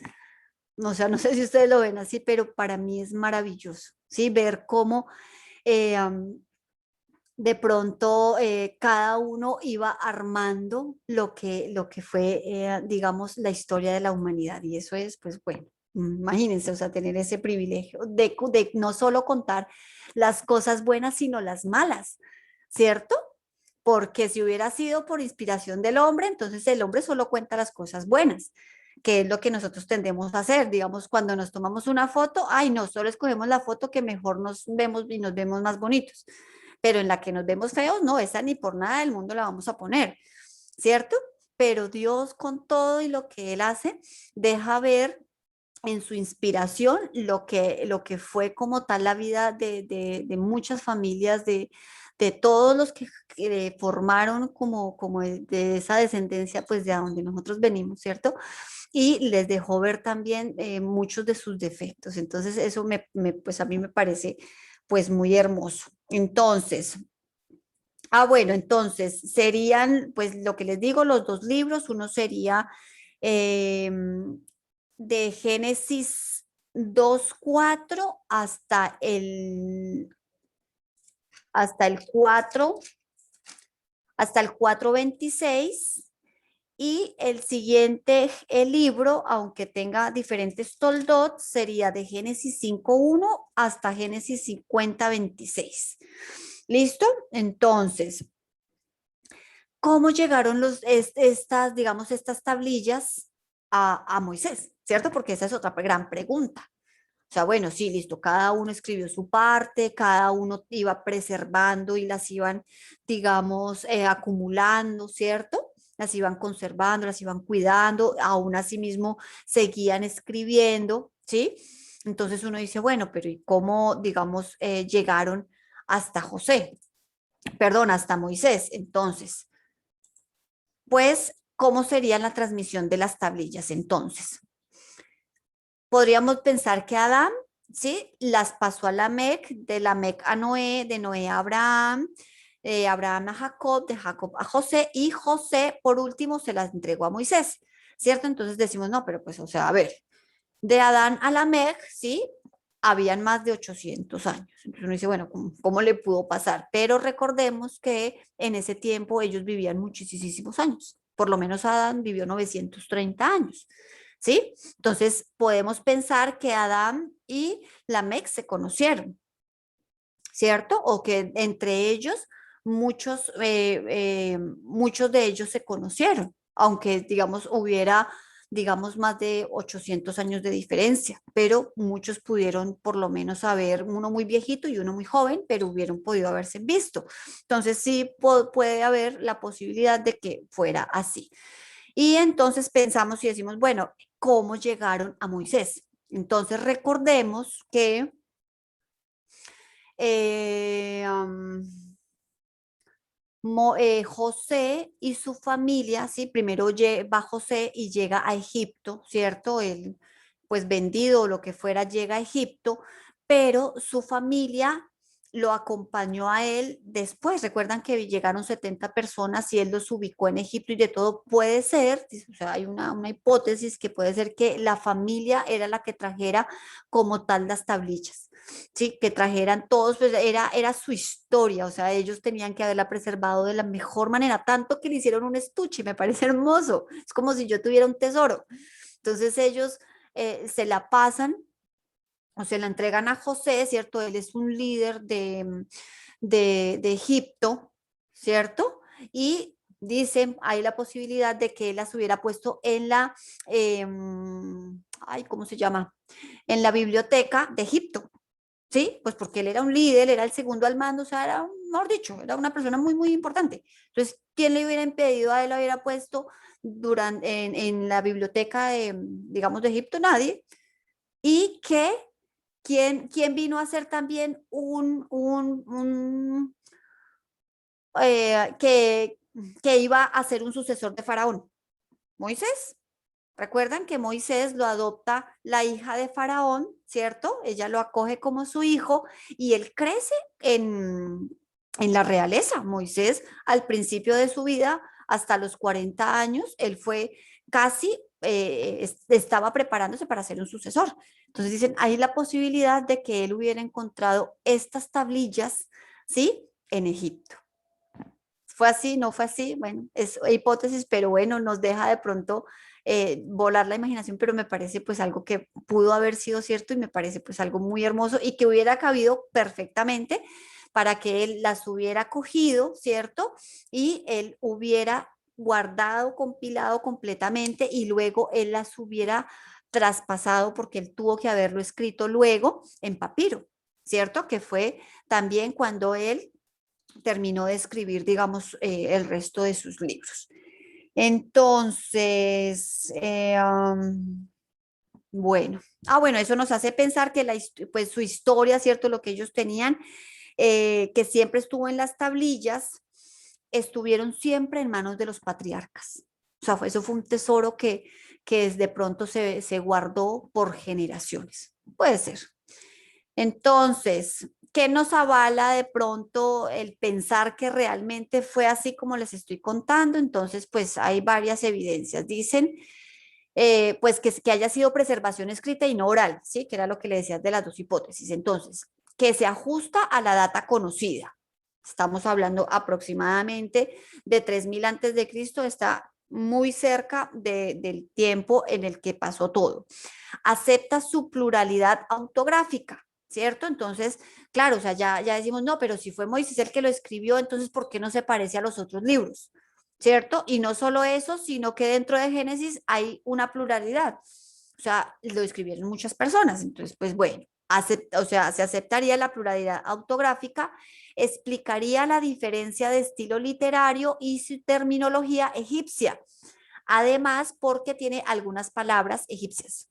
o sea, no sé si ustedes lo ven así, pero para mí es maravilloso, ¿sí? Ver cómo de pronto cada uno iba armando lo que fue, digamos, la historia de la humanidad. Y eso es, pues bueno, imagínense, o sea, tener ese privilegio de no solo contar las cosas buenas, sino las malas, ¿cierto? Porque si hubiera sido por inspiración del hombre, entonces el hombre solo cuenta las cosas buenas, que es lo que nosotros tendemos a hacer. Digamos, cuando nos tomamos una foto, ay, no, solo escogemos la foto que mejor nos vemos y nos vemos más bonitos, pero en la que nos vemos feos, no, esa ni por nada del mundo la vamos a poner, ¿cierto? Pero Dios con todo y lo que Él hace, deja ver en su inspiración lo que fue como tal la vida de muchas familias, de todos los que formaron como de esa descendencia, pues de donde nosotros venimos, ¿cierto? Y les dejó ver también muchos de sus defectos. Entonces, eso pues a mí me parece pues muy hermoso. Entonces, bueno, entonces serían, pues lo que les digo, los dos libros, uno sería de Génesis 2:4 hasta el 4, hasta el 4:26. Y el siguiente, el libro, aunque tenga diferentes toldot, sería de Génesis 5:1 hasta Génesis 50:26. ¿Listo? Entonces, ¿cómo llegaron digamos, estas tablillas a Moisés? ¿Cierto? Porque esa es otra gran pregunta. O sea, bueno, sí, listo, cada uno escribió su parte, cada uno iba preservando y las iban, digamos, acumulando, ¿cierto? Las iban conservando, las iban cuidando, aún así mismo seguían escribiendo, ¿sí? Entonces uno dice, bueno, pero ¿y cómo, digamos, llegaron hasta José? Perdón, hasta Moisés. Entonces, pues, ¿cómo sería la transmisión de las tablillas entonces? Podríamos pensar que Adán, ¿sí? Las pasó a Lamec, de Lamec a Noé, de Noé a Abraham, de Abraham a Jacob, de Jacob a José, y José, por último, se las entregó a Moisés, ¿cierto? Entonces decimos, no, pero pues, o sea, a ver, de Adán a Lamec, ¿sí? Habían más de 800 años. Entonces uno dice, bueno, ¿cómo le pudo pasar? Pero recordemos que en ese tiempo ellos vivían muchísimos años. Por lo menos Adán vivió 930 años. ¿Sí? Entonces podemos pensar que Adán y Lamec se conocieron, ¿cierto? O que entre ellos muchos de ellos se conocieron, aunque digamos hubiera, digamos, más de 800 años de diferencia, pero muchos pudieron por lo menos haber, uno muy viejito y uno muy joven, pero hubieran podido haberse visto. Entonces sí puede haber la posibilidad de que fuera así. Y entonces pensamos y decimos, bueno, ¿cómo llegaron a Moisés? Entonces recordemos que eh, um, José y su familia, ¿sí? Primero va José y llega a Egipto, ¿cierto? Él, pues vendido o lo que fuera, llega a Egipto, pero su familia lo acompañó a él después. Recuerdan que llegaron 70 personas y él los ubicó en Egipto y de todo puede ser, o sea, hay una hipótesis que puede ser que la familia era la que trajera como tal las tablillas. Sí, que trajeran todos, pues era su historia, o sea, ellos tenían que haberla preservado de la mejor manera, tanto que le hicieron un estuche, me parece hermoso, es como si yo tuviera un tesoro. Entonces ellos se la pasan o se la entregan a José, ¿cierto? Él es un líder de Egipto, ¿cierto? Y dicen, hay la posibilidad de que él las hubiera puesto en ay, ¿cómo se llama? En la biblioteca de Egipto, ¿sí? Pues porque él era un líder, era el segundo al mando, o sea, era mejor dicho, era una persona muy, muy importante. Entonces, ¿quién le hubiera impedido a él, hubiera puesto en la biblioteca de, digamos, de Egipto? Nadie. Y que, ¿quién vino a ser también que iba a ser un sucesor de Faraón? Moisés. Recuerdan que Moisés lo adopta la hija de Faraón, ¿cierto? Ella lo acoge como su hijo y él crece en la realeza. Moisés, al principio de su vida, hasta los 40 años, él fue casi, estaba preparándose para ser un sucesor. Entonces dicen, hay la posibilidad de que él hubiera encontrado estas tablillas, ¿sí? En Egipto. ¿Fue así? ¿No fue así? Bueno, es hipótesis, pero bueno, nos deja de pronto volar la imaginación, pero me parece pues algo que pudo haber sido cierto y me parece pues algo muy hermoso y que hubiera cabido perfectamente para que él las hubiera cogido, ¿cierto? Y él hubiera guardado, compilado completamente y luego él las hubiera traspasado porque él tuvo que haberlo escrito luego en papiro, ¿cierto? Que fue también cuando él terminó de escribir, digamos, el resto de sus libros. Entonces, bueno, bueno, eso nos hace pensar que pues su historia, ¿cierto? Lo que ellos tenían, que siempre estuvo en las tablillas, estuvieron siempre en manos de los patriarcas. O sea, eso fue un tesoro que de pronto se guardó por generaciones. Puede ser. Entonces, ¿qué nos avala de pronto el pensar que realmente fue así como les estoy contando? Entonces, pues hay varias evidencias. Dicen, pues que haya sido preservación escrita y no oral, ¿sí? Que era lo que le decías de las dos hipótesis. Entonces, que se ajusta a la data conocida. Estamos hablando aproximadamente de 3000 antes de Cristo, está muy cerca del tiempo en el que pasó todo. Acepta su pluralidad autográfica, ¿cierto? Entonces, claro, o sea, ya decimos, no, pero si fue Moisés el que lo escribió, entonces, ¿por qué no se parece a los otros libros? ¿Cierto? Y no solo eso, sino que dentro de Génesis hay una pluralidad. O sea, lo escribieron muchas personas. Entonces, pues bueno, o sea, se aceptaría la pluralidad autográfica, explicaría la diferencia de estilo literario y su terminología egipcia. Además, porque tiene algunas palabras egipcias.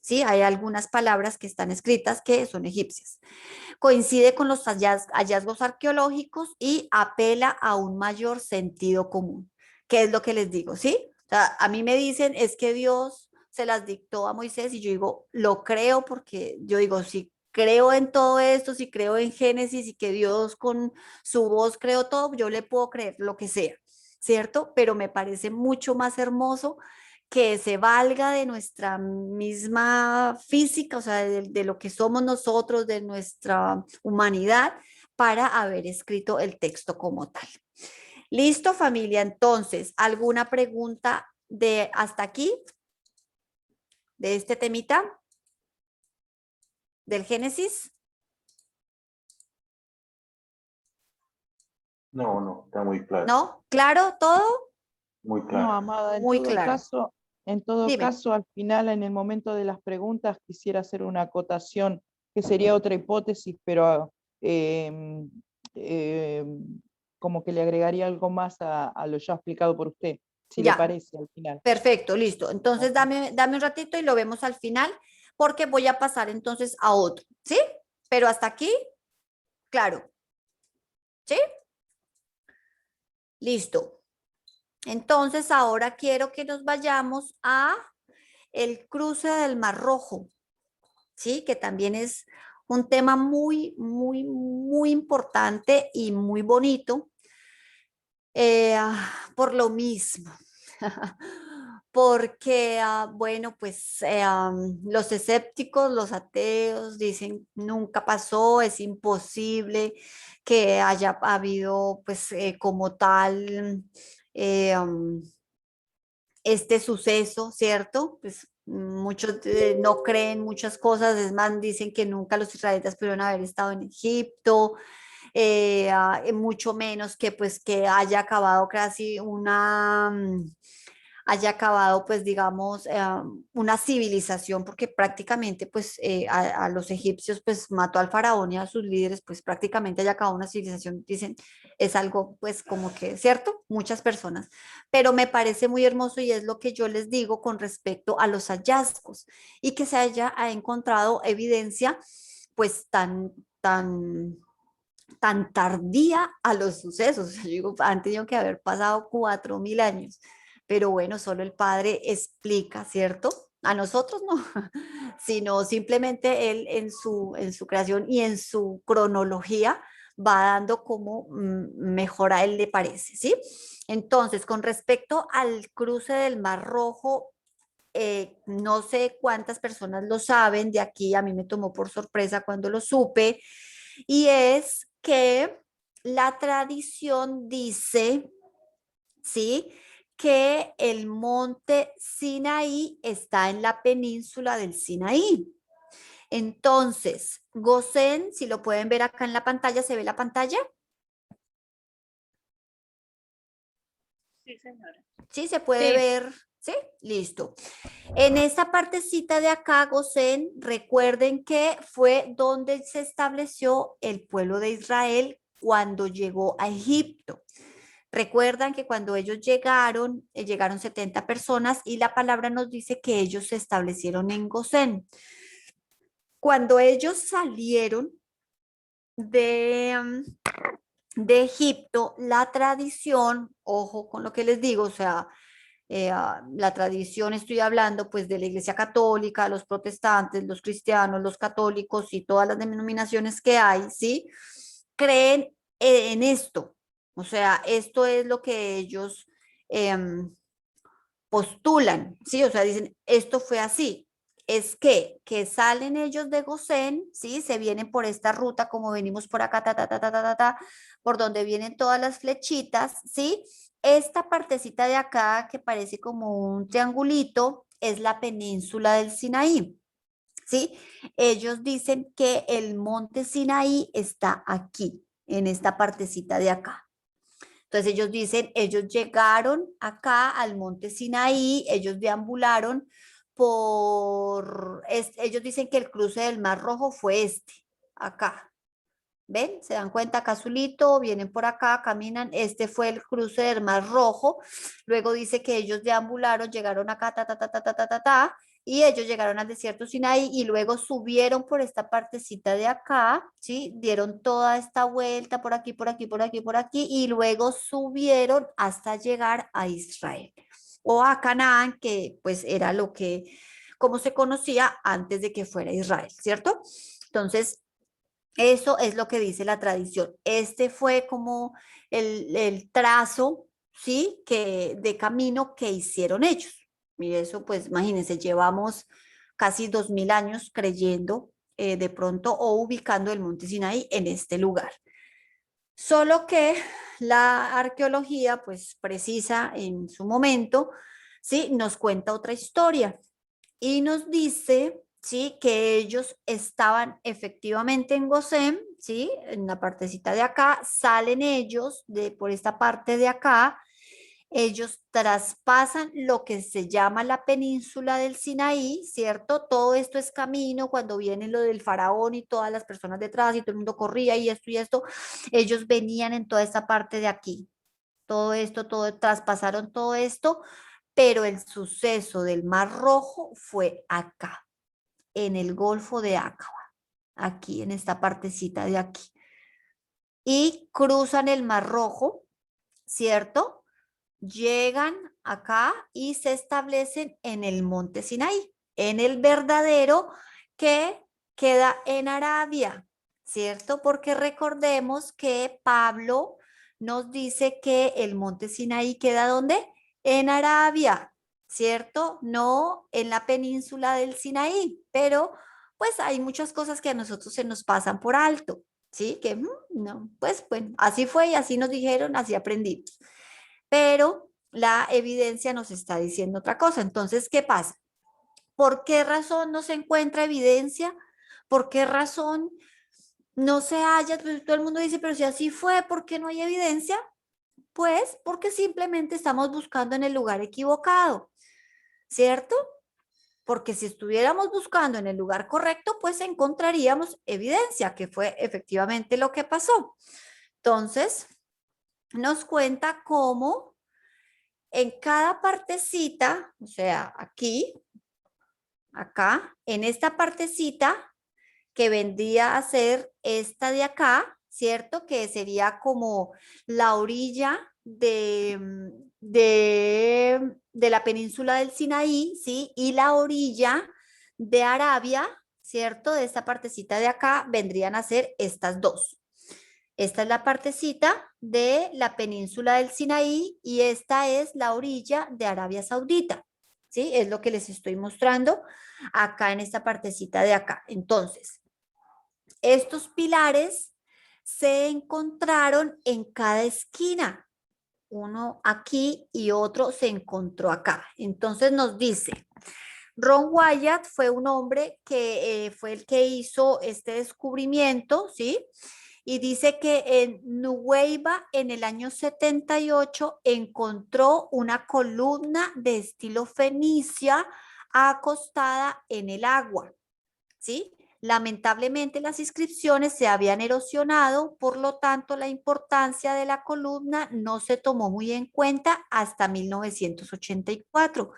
¿Sí? Hay algunas palabras que están escritas que son egipcias. Coincide con los hallazgos arqueológicos y apela a un mayor sentido común. ¿Qué es lo que les digo? ¿Sí? O sea, a mí me dicen, es que Dios se las dictó a Moisés y yo digo, lo creo porque yo digo, si creo en todo esto, si creo en Génesis y que Dios con su voz creó todo, yo le puedo creer lo que sea, ¿cierto? Pero me parece mucho más hermoso que se valga de nuestra misma física, o sea, de lo que somos nosotros, de nuestra humanidad, para haber escrito el texto como tal. Listo, familia. Entonces, ¿alguna pregunta de hasta aquí? ¿De este temita? ¿Del Génesis? No, está muy claro, ¿No? ¿Claro todo? muy No, claro. Amada, Muy claro. en todo Dime. caso, al final, en el momento de las preguntas, quisiera hacer una acotación que sería otra hipótesis, pero eh, como que le agregaría algo más a lo ya explicado por usted, si le Ya, parece al final. perfecto, listo. Entonces, Ok. dame un ratito y lo vemos al final, porque voy a pasar entonces a otro, ¿sí? Pero hasta aquí, claro, ¿sí? Listo. Entonces, ahora quiero que nos vayamos a el cruce del Mar Rojo, ¿sí? Que también es un tema muy, muy, muy importante y muy bonito por lo mismo. Porque, bueno, pues los escépticos, los ateos dicen nunca pasó, es imposible que haya habido pues como tal este suceso, ¿cierto? Pues muchos no creen muchas cosas, es más, dicen que nunca los israelitas pudieron haber estado en Egipto, mucho menos que pues que haya acabado casi haya acabado, pues digamos, una civilización, porque prácticamente pues a los egipcios pues mató al faraón y a sus líderes, pues prácticamente haya acabado una civilización, dicen, es algo pues como que, ¿cierto? Muchas personas, pero me parece muy hermoso y es lo que yo les digo con respecto a los hallazgos y que se haya encontrado evidencia pues tan tardía a los sucesos. Yo digo, han tenido que haber pasado 4000 años, pero bueno, solo el Padre explica, ¿cierto? A nosotros no, sino simplemente Él en su creación y en su cronología va dando como mejor a Él le parece, ¿sí? Entonces, con respecto al cruce del Mar Rojo, no sé cuántas personas lo saben, de aquí a mí me tomó por sorpresa cuando lo supe, y es que la tradición dice, ¿sí? Que el monte Sinaí está en la península del Sinaí. Entonces, Gosén, si lo pueden ver acá en la pantalla, ¿se ve la pantalla? Sí, señora. Sí, se puede Sí. ver. Sí, listo. En esta partecita de acá, Gosén, recuerden que fue donde se estableció el pueblo de Israel cuando llegó a Egipto. Recuerdan que cuando ellos llegaron, llegaron 70 personas y la palabra nos dice que ellos se establecieron en Gosén. Cuando ellos salieron de, de Egipto, la tradición, ojo con lo que les digo, o sea, la tradición, estoy hablando pues de la Iglesia Católica, los protestantes, los cristianos, los católicos y todas las denominaciones que hay, ¿sí? Creen en esto. O sea, esto es lo que ellos postulan, ¿sí? O sea, dicen, esto fue así. Es que salen ellos de Gosén, ¿sí? Se vienen por esta ruta, como venimos por acá, por donde vienen todas las flechitas, ¿sí? Esta partecita de acá, que parece como un triangulito, es la península del Sinaí, ¿sí? Ellos dicen que el monte Sinaí está aquí, en esta partecita de acá. Entonces ellos dicen, ellos llegaron acá al monte Sinaí, ellos deambularon ellos dicen que el cruce del Mar Rojo fue acá. ¿Ven? ¿Se dan cuenta? Acá azulito, vienen por acá, caminan. Este fue el cruce del Mar Rojo. Luego dice que ellos deambularon, llegaron acá, y ellos llegaron al desierto Sinaí y luego subieron por esta partecita de acá, ¿sí? Dieron toda esta vuelta por aquí, por aquí, por aquí, por aquí, y luego subieron hasta llegar a Israel o a Canaán, que pues era lo que, como se conocía antes de que fuera Israel, ¿cierto? Entonces, eso es lo que dice la tradición. Este fue como el trazo, ¿sí? De camino que hicieron ellos. Y eso, pues, imagínense, llevamos casi 2000 años creyendo de pronto o ubicando el monte Sinaí en este lugar. Solo que la arqueología, pues, precisa en su momento, ¿sí? Nos cuenta otra historia y nos dice, ¿sí? Que ellos estaban efectivamente en Gosén, ¿sí? En la partecita de acá, salen ellos por esta parte de acá, ellos traspasan lo que se llama la península del Sinaí, ¿cierto? Todo esto es camino, cuando viene lo del faraón y todas las personas detrás y todo el mundo corría y esto, ellos venían en toda esta parte de aquí. Todo esto, traspasaron todo esto, pero el suceso del Mar Rojo fue acá, en el Golfo de Aqaba, aquí en esta partecita de aquí. Y cruzan el Mar Rojo, ¿cierto? Llegan acá y se establecen en el monte Sinaí, en el verdadero que queda en Arabia, ¿cierto? Porque recordemos que Pablo nos dice que el monte Sinaí queda ¿dónde? En Arabia, ¿cierto? No en la península del Sinaí, pero pues hay muchas cosas que a nosotros se nos pasan por alto, ¿sí? Que no, pues bueno, así fue y así nos dijeron, así aprendimos. Pero la evidencia nos está diciendo otra cosa. Entonces, ¿qué pasa? ¿Por qué razón no se encuentra evidencia? ¿Por qué razón no se halla? Pues todo el mundo dice, pero si así fue, ¿por qué no hay evidencia? pues porque simplemente estamos buscando en el lugar equivocado, ¿cierto? Porque si estuviéramos buscando en el lugar correcto, pues encontraríamos evidencia, que fue efectivamente lo que pasó. Entonces, nos cuenta cómo en cada partecita, o sea, aquí, acá, en esta partecita que vendría a ser esta de acá, ¿cierto? Que sería como la orilla de la península del Sinaí, ¿sí? Y la orilla de Arabia, ¿cierto? De esta partecita de acá vendrían a ser estas dos. Esta es la partecita de la península del Sinaí y esta es la orilla de Arabia Saudita, ¿sí? Es lo que les estoy mostrando acá en esta partecita de acá. Entonces, estos pilares se encontraron en cada esquina. Uno aquí y otro se encontró acá. Entonces nos dice, Ron Wyatt fue un hombre que fue el que hizo este descubrimiento, ¿sí? Y dice que en Nuweiba, en el año 78, encontró una columna de estilo fenicia acostada en el agua, ¿sí? Lamentablemente las inscripciones se habían erosionado, por lo tanto la importancia de la columna no se tomó muy en cuenta hasta 1984,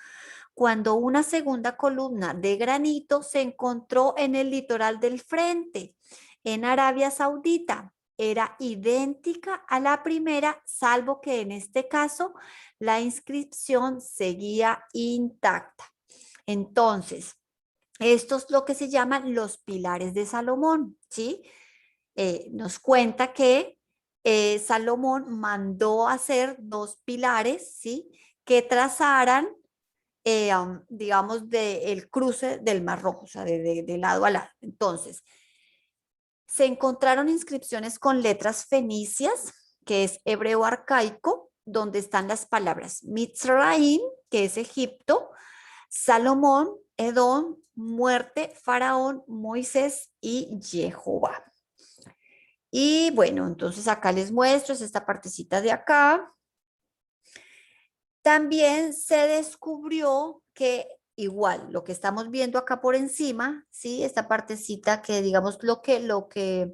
cuando una segunda columna de granito se encontró en el litoral del frente, en Arabia Saudita. Era idéntica a la primera, salvo que en este caso la inscripción seguía intacta. Entonces, esto es lo que se llaman los pilares de Salomón, ¿sí? Nos cuenta que Salomón mandó hacer dos pilares, ¿sí? Que trazaran, digamos, del cruce del Mar Rojo, o sea, de lado a lado. Entonces, se encontraron inscripciones con letras fenicias, que es hebreo arcaico, donde están las palabras Mitzraim, que es Egipto, Salomón, Edom, muerte, Faraón, Moisés y Jehová. Y bueno, entonces acá les muestro, es esta partecita de acá. También se descubrió que igual, lo que estamos viendo acá por encima, ¿sí? Esta partecita que digamos lo que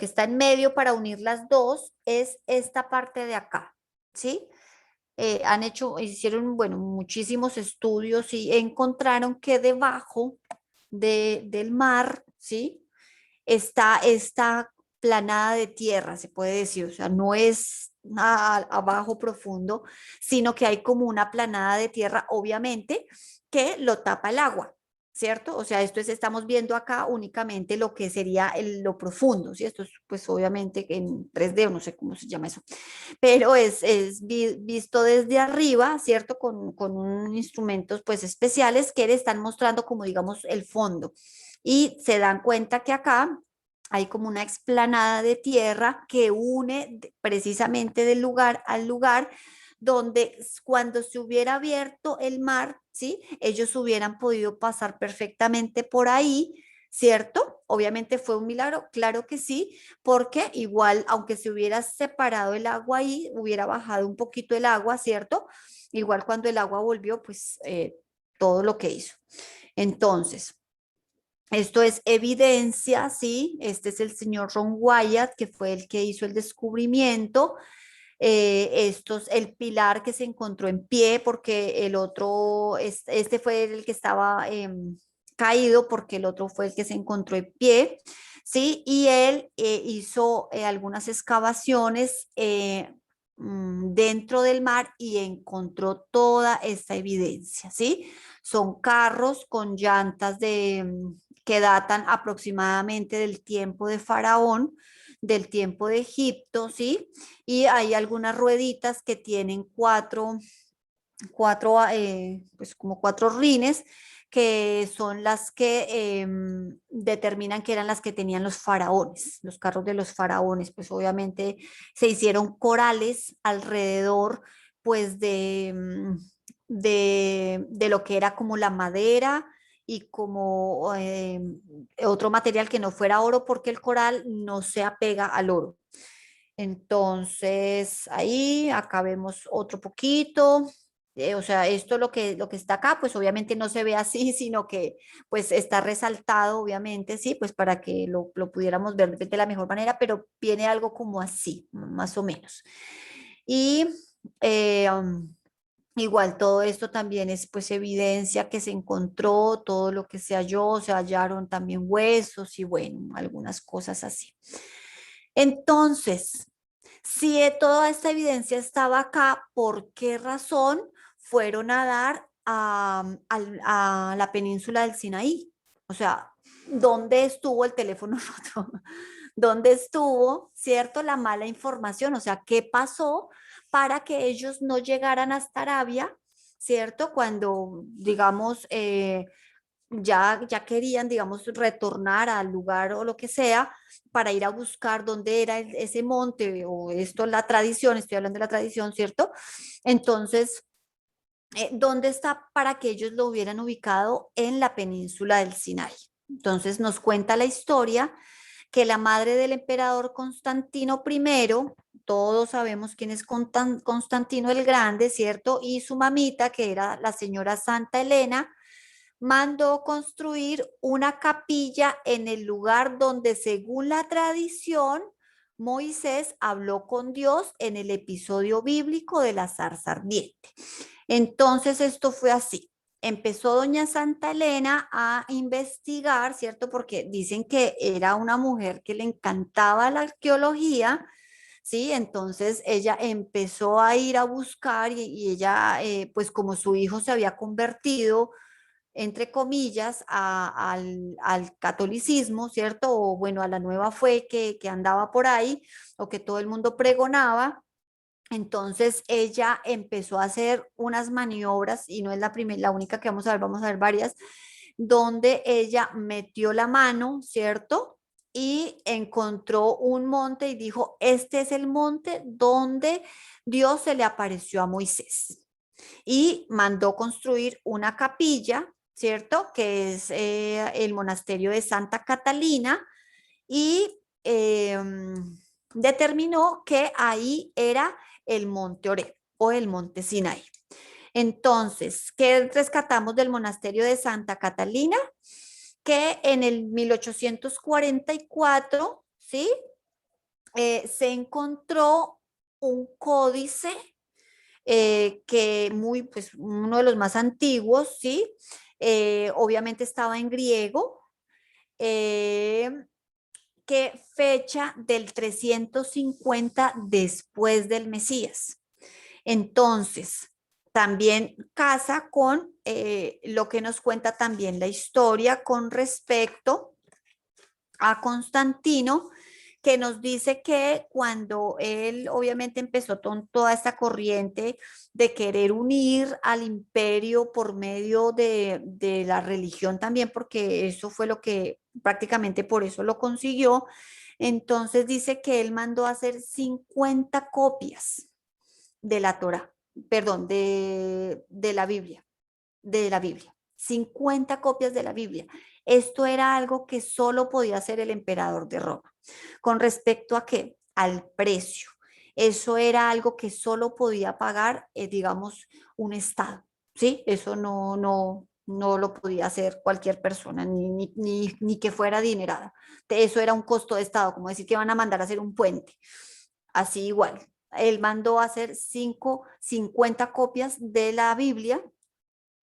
está en medio para unir las dos es esta parte de acá, ¿sí? Hicieron, bueno, muchísimos estudios y encontraron que debajo del mar, ¿sí? Está esta planada de tierra, se puede decir, o sea, no es abajo profundo, sino que hay como una planada de tierra, obviamente, que lo tapa el agua, ¿cierto? O sea, estamos viendo acá únicamente lo que sería lo profundo, ¿sí? Esto es, pues, obviamente en 3D, o no sé cómo se llama eso, pero es visto desde arriba, ¿cierto? Con unos instrumentos, pues, especiales que le están mostrando como, digamos, el fondo. Y se dan cuenta que acá hay como una explanada de tierra que une precisamente del lugar al lugar donde cuando se hubiera abierto el mar, ¿sí? Ellos hubieran podido pasar perfectamente por ahí, ¿cierto? Obviamente fue un milagro, claro que sí, porque igual, aunque se hubiera separado el agua ahí, hubiera bajado un poquito el agua, ¿cierto? Igual cuando el agua volvió, pues todo lo que hizo. Entonces, esto es evidencia, ¿sí? Este es el señor Ron Wyatt, que fue el que hizo el descubrimiento. El pilar que se encontró en pie, porque el otro, este fue el que estaba caído, porque el otro fue el que se encontró en pie, ¿sí? Y él hizo algunas excavaciones dentro del mar y encontró toda esta evidencia, ¿sí? Son carros con llantas que datan aproximadamente del tiempo de Faraón, del tiempo de Egipto, ¿sí? Y hay algunas rueditas que tienen pues como cuatro rines, que son las que determinan que eran las que tenían los faraones, los carros de los faraones. Pues obviamente se hicieron corales alrededor, pues de lo que era como la madera y como otro material que no fuera oro, porque el coral no se apega al oro. Entonces, ahí, acá vemos otro poquito. O sea, esto lo que está acá, pues obviamente no se ve así, sino que pues está resaltado, obviamente, sí, pues para que lo pudiéramos ver de la mejor manera, pero viene algo como así, más o menos. Y eh, um, igual todo esto también es pues evidencia que se encontró, todo lo que se halló, se hallaron también huesos y bueno, algunas cosas así. Entonces, si toda esta evidencia estaba acá, ¿por qué razón fueron a dar a la península del Sinaí? O sea, ¿dónde estuvo el teléfono roto? ¿Dónde estuvo, cierto, la mala información? O sea, ¿qué pasó para que ellos no llegaran hasta Arabia, cierto? Cuando, digamos, ya querían, digamos, retornar al lugar o lo que sea para ir a buscar dónde era ese monte o esto, la tradición, estoy hablando de la tradición, ¿cierto? Entonces, ¿dónde está para que ellos lo hubieran ubicado en la península del Sinai? Entonces nos cuenta la historia que la madre del emperador Constantino I, todos sabemos quién es Constantino el Grande, ¿cierto? Y su mamita, que era la señora Santa Elena, mandó construir una capilla en el lugar donde, según la tradición, Moisés habló con Dios en el episodio bíblico de la zarza ardiente. Entonces, esto fue así. Empezó doña Santa Elena a investigar, ¿cierto? Porque dicen que era una mujer que le encantaba la arqueología, ¿sí? Entonces ella empezó a ir a buscar y ella, pues como su hijo se había convertido entre comillas, al catolicismo, ¿cierto? O bueno, a la nueva fe que andaba por ahí o que todo el mundo pregonaba. Entonces ella empezó a hacer unas maniobras, y no es la primera, la única que vamos a ver varias, donde ella metió la mano, ¿cierto? Y encontró un monte y dijo, este es el monte donde Dios se le apareció a Moisés. Y mandó construir una capilla, ¿cierto? Que es el monasterio de Santa Catalina y determinó que ahí era el monte Oreb o el monte Sinai. Entonces, ¿qué rescatamos del monasterio de Santa Catalina? Que en el 1844, ¿sí? Se encontró un códice que muy, pues uno de los más antiguos, ¿sí? Obviamente estaba en griego, eh, que fecha del 350 después del Mesías. Entonces, también casa con lo que nos cuenta también la historia con respecto a Constantino, que nos dice que cuando él obviamente empezó toda esta corriente de querer unir al imperio por medio de la religión también, porque eso fue lo que prácticamente por eso lo consiguió, entonces dice que él mandó a hacer 50 copias de la Torá, perdón, de la Biblia, de la Biblia. 50 copias de la Biblia. Esto era algo que solo podía hacer el emperador de Roma. ¿Con respecto a qué? Al precio. Eso era algo que solo podía pagar, digamos, un Estado, ¿sí? Eso no lo podía hacer cualquier persona, ni que fuera adinerada. Eso era un costo de Estado, como decir que van a mandar a hacer un puente. Así igual. Él mandó a hacer 50 copias de la Biblia,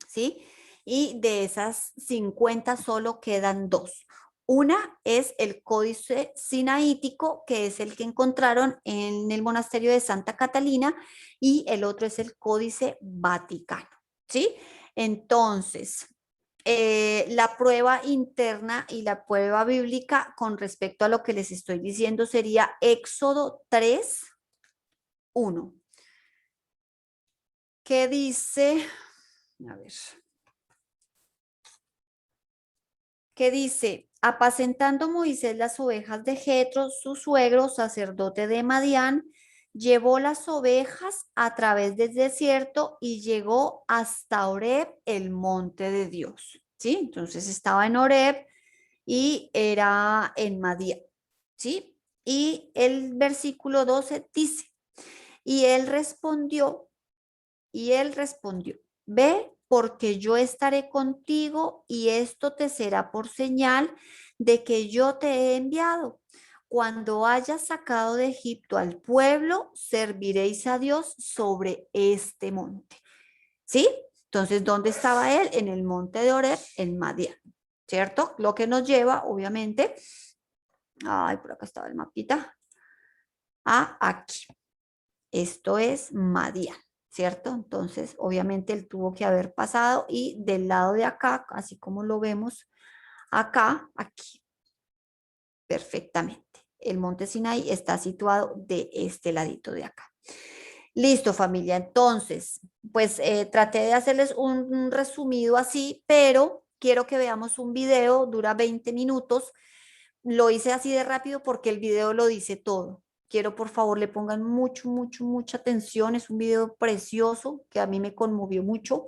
¿sí? Y de esas 50 solo quedan dos. Una es el Códice Sinaítico, que es el que encontraron en el monasterio de Santa Catalina, y el otro es el Códice Vaticano, ¿sí? Entonces, la prueba interna y la prueba bíblica con respecto a lo que les estoy diciendo sería Éxodo 3:1. ¿Qué dice? A ver. Que dice, apacentando Moisés las ovejas de Jetro, su suegro, sacerdote de Madián, llevó las ovejas a través del desierto y llegó hasta Oreb, el monte de Dios. ¿Sí? Entonces estaba en Oreb y era en Madián. ¿Sí? Y el versículo 12 dice, y él respondió, ve, porque yo estaré contigo y esto te será por señal de que yo te he enviado. Cuando hayas sacado de Egipto al pueblo, serviréis a Dios sobre este monte. ¿Sí? Entonces, ¿dónde estaba él? En el monte de Oreb, en Madián, ¿cierto? Lo que nos lleva, obviamente, ay, por acá estaba el mapita, a aquí. Esto es Madián, ¿cierto? Entonces, obviamente, él tuvo que haber pasado y del lado de acá, así como lo vemos acá, aquí, perfectamente. El monte Sinaí está situado de este ladito de acá. Listo, familia. Entonces, pues traté de hacerles un resumido así, pero quiero que veamos un video, dura 20 minutos. Lo hice así de rápido porque el video lo dice todo. Quiero, por favor, le pongan mucha atención. Es un video precioso que a mí me conmovió mucho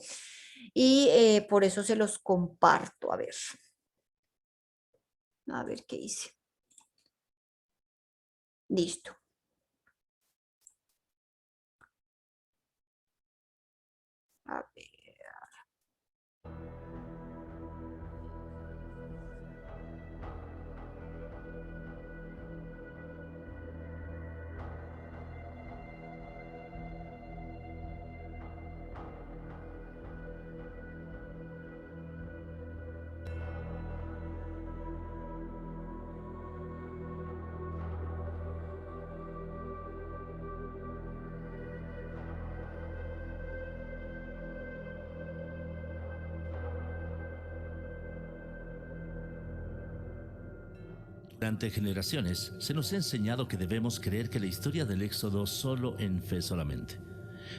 y por eso se los comparto. A ver qué hice. Listo. A ver. Durante generaciones se nos ha enseñado que debemos creer que la historia del Éxodo solo en fe solamente.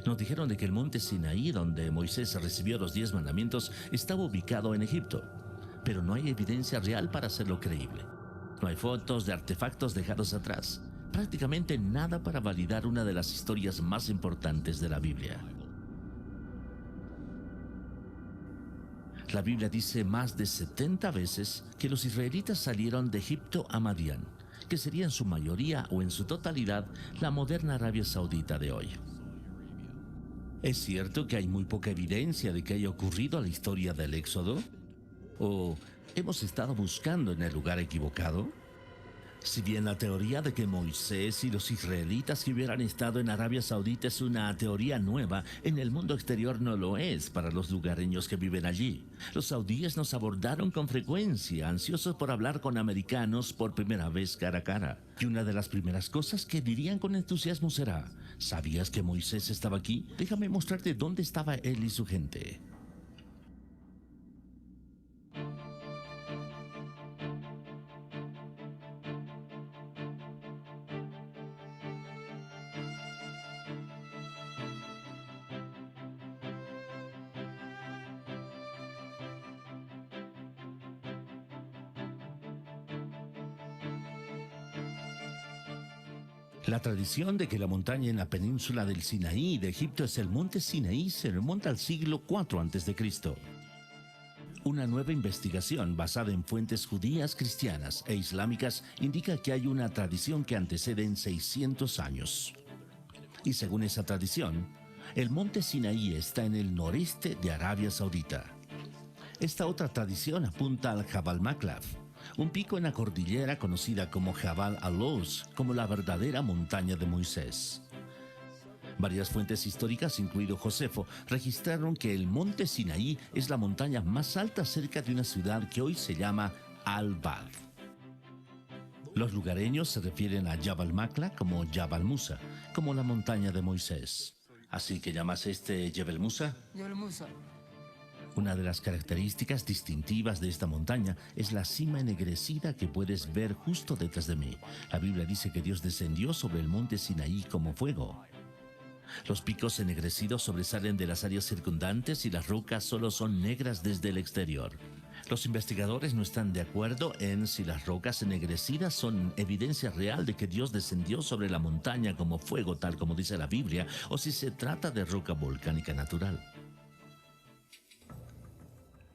Nos dijeron de que el monte Sinaí, donde Moisés recibió los 10 mandamientos, estaba ubicado en Egipto, pero no hay evidencia real para hacerlo creíble. No hay fotos de artefactos dejados atrás, prácticamente nada para validar una de las historias más importantes de la Biblia. La Biblia dice más de 70 veces que los israelitas salieron de Egipto a Madián, que sería en su mayoría o en su totalidad la moderna Arabia Saudita de hoy. ¿Es cierto que hay muy poca evidencia de que haya ocurrido la historia del Éxodo? ¿O hemos estado buscando en el lugar equivocado? Si bien la teoría de que Moisés y los israelitas que hubieran estado en Arabia Saudita es una teoría nueva, en el mundo exterior no lo es para los lugareños que viven allí. Los saudíes nos abordaron con frecuencia, ansiosos por hablar con americanos por primera vez cara a cara. Y una de las primeras cosas que dirían con entusiasmo será: ¿sabías que Moisés estaba aquí? Déjame mostrarte dónde estaba él y su gente. La tradición de que la montaña en la península del Sinaí de Egipto es el monte Sinaí se remonta al siglo IV a.C. Una nueva investigación basada en fuentes judías, cristianas e islámicas indica que hay una tradición que antecede en 600 años. Y según esa tradición, el monte Sinaí está en el noreste de Arabia Saudita. Esta otra tradición apunta al Jabal Maklaf, un pico en la cordillera conocida como Jabal al-Lawz, como la verdadera montaña de Moisés. Varias fuentes históricas, incluido Josefo, registraron que el monte Sinaí es la montaña más alta cerca de una ciudad que hoy se llama Al-Bad. Los lugareños se refieren a Jabal Makla como Jabal Musa, como la montaña de Moisés. ¿Así que llamas este Jebel Musa? Jebel Musa. Una de las características distintivas de esta montaña es la cima ennegrecida que puedes ver justo detrás de mí. La Biblia dice que Dios descendió sobre el monte Sinaí como fuego. Los picos ennegrecidos sobresalen de las áreas circundantes y las rocas solo son negras desde el exterior. Los investigadores no están de acuerdo en si las rocas ennegrecidas son evidencia real de que Dios descendió sobre la montaña como fuego, tal como dice la Biblia, o si se trata de roca volcánica natural.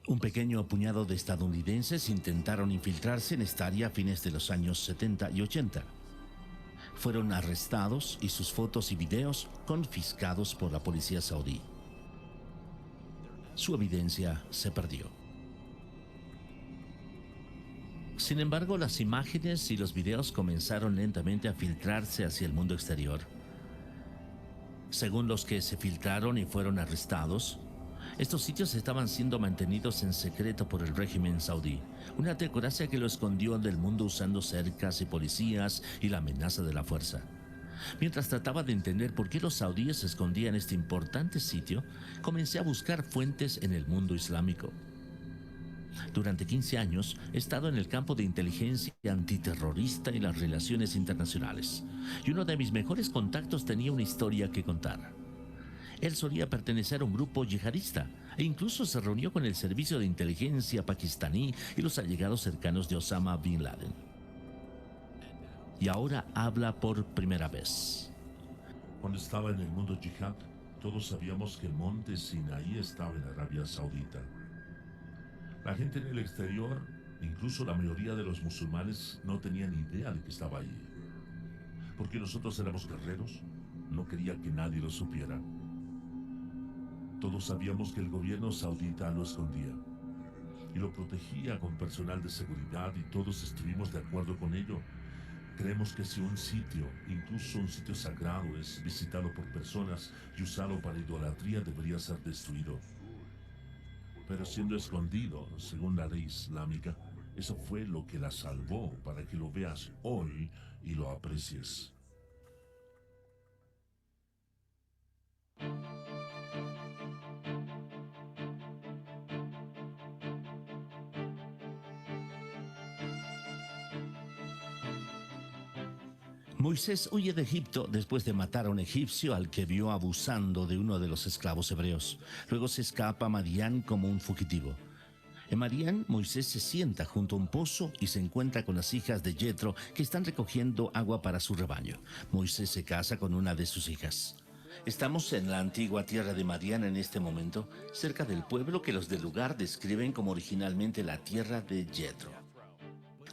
Un pequeño puñado de estadounidenses intentaron infiltrarse en esta área a fines de los años 70 y 80. fueron arrestados y sus fotos y videos confiscados por la policía saudí. Su evidencia se perdió. Sin embargo, las imágenes y los videos comenzaron lentamente a filtrarse hacia el mundo exterior. Según los que se filtraron y fueron arrestados, estos sitios estaban siendo mantenidos en secreto por el régimen saudí, una teocracia que lo escondió del mundo usando cercas y policías y la amenaza de la fuerza. Mientras trataba de entender por qué los saudíes escondían este importante sitio, comencé a buscar fuentes en el mundo islámico. Durante 15 años he estado en el campo de inteligencia antiterrorista y las relaciones internacionales, y uno de mis mejores contactos tenía una historia que contar. Él solía pertenecer a un grupo yihadista e incluso se reunió con el servicio de inteligencia pakistaní y los allegados cercanos de Osama Bin Laden. Y ahora habla por primera vez. Cuando estaba en el mundo yihad, todos sabíamos que el monte Sinaí estaba en Arabia Saudita. La gente en el exterior, incluso la mayoría de los musulmanes, no tenían idea de que estaba allí. Porque nosotros éramos guerreros, no quería que nadie lo supiera. Todos sabíamos que el gobierno saudita lo escondía y lo protegía con personal de seguridad y todos estuvimos de acuerdo con ello. Creemos que si un sitio, incluso un sitio sagrado, es visitado por personas y usado para idolatría, debería ser destruido. Pero siendo escondido, según la ley islámica, eso fue lo que la salvó para que lo veas hoy y lo aprecies. Moisés huye de Egipto después de matar a un egipcio al que vio abusando de uno de los esclavos hebreos. Luego se escapa a Madián como un fugitivo. En Madián, Moisés se sienta junto a un pozo y se encuentra con las hijas de Jetro que están recogiendo agua para su rebaño. Moisés se casa con una de sus hijas. Estamos en la antigua tierra de Madián en este momento, cerca del pueblo que los del lugar describen como originalmente la tierra de Jetro.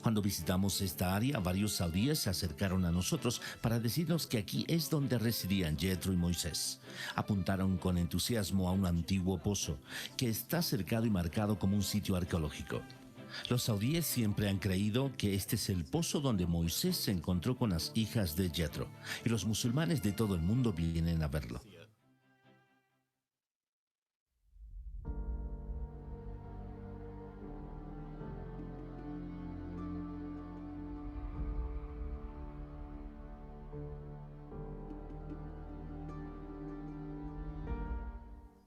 Cuando visitamos esta área, varios saudíes se acercaron a nosotros para decirnos que aquí es donde residían Jetro y Moisés. Apuntaron con entusiasmo a un antiguo pozo que está cercado y marcado como un sitio arqueológico. Los saudíes siempre han creído que este es el pozo donde Moisés se encontró con las hijas de Jetro, y los musulmanes de todo el mundo vienen a verlo.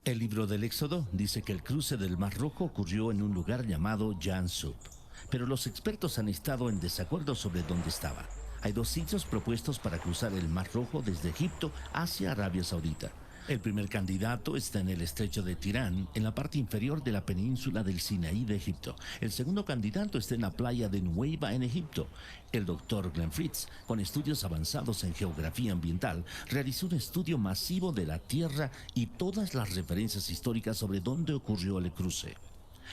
El libro del Éxodo dice que el cruce del Mar Rojo ocurrió en un lugar llamado Yansub, pero los expertos han estado en desacuerdo sobre dónde estaba. Hay dos sitios propuestos para cruzar el Mar Rojo desde Egipto hacia Arabia Saudita. El primer candidato está en el estrecho de Tirán, en la parte inferior de la península del Sinaí de Egipto. El segundo candidato está en la playa de Nuweiba en Egipto. El doctor Glenn Fritz, con estudios avanzados en geografía ambiental, realizó un estudio masivo de la Tierra y todas las referencias históricas sobre dónde ocurrió el cruce.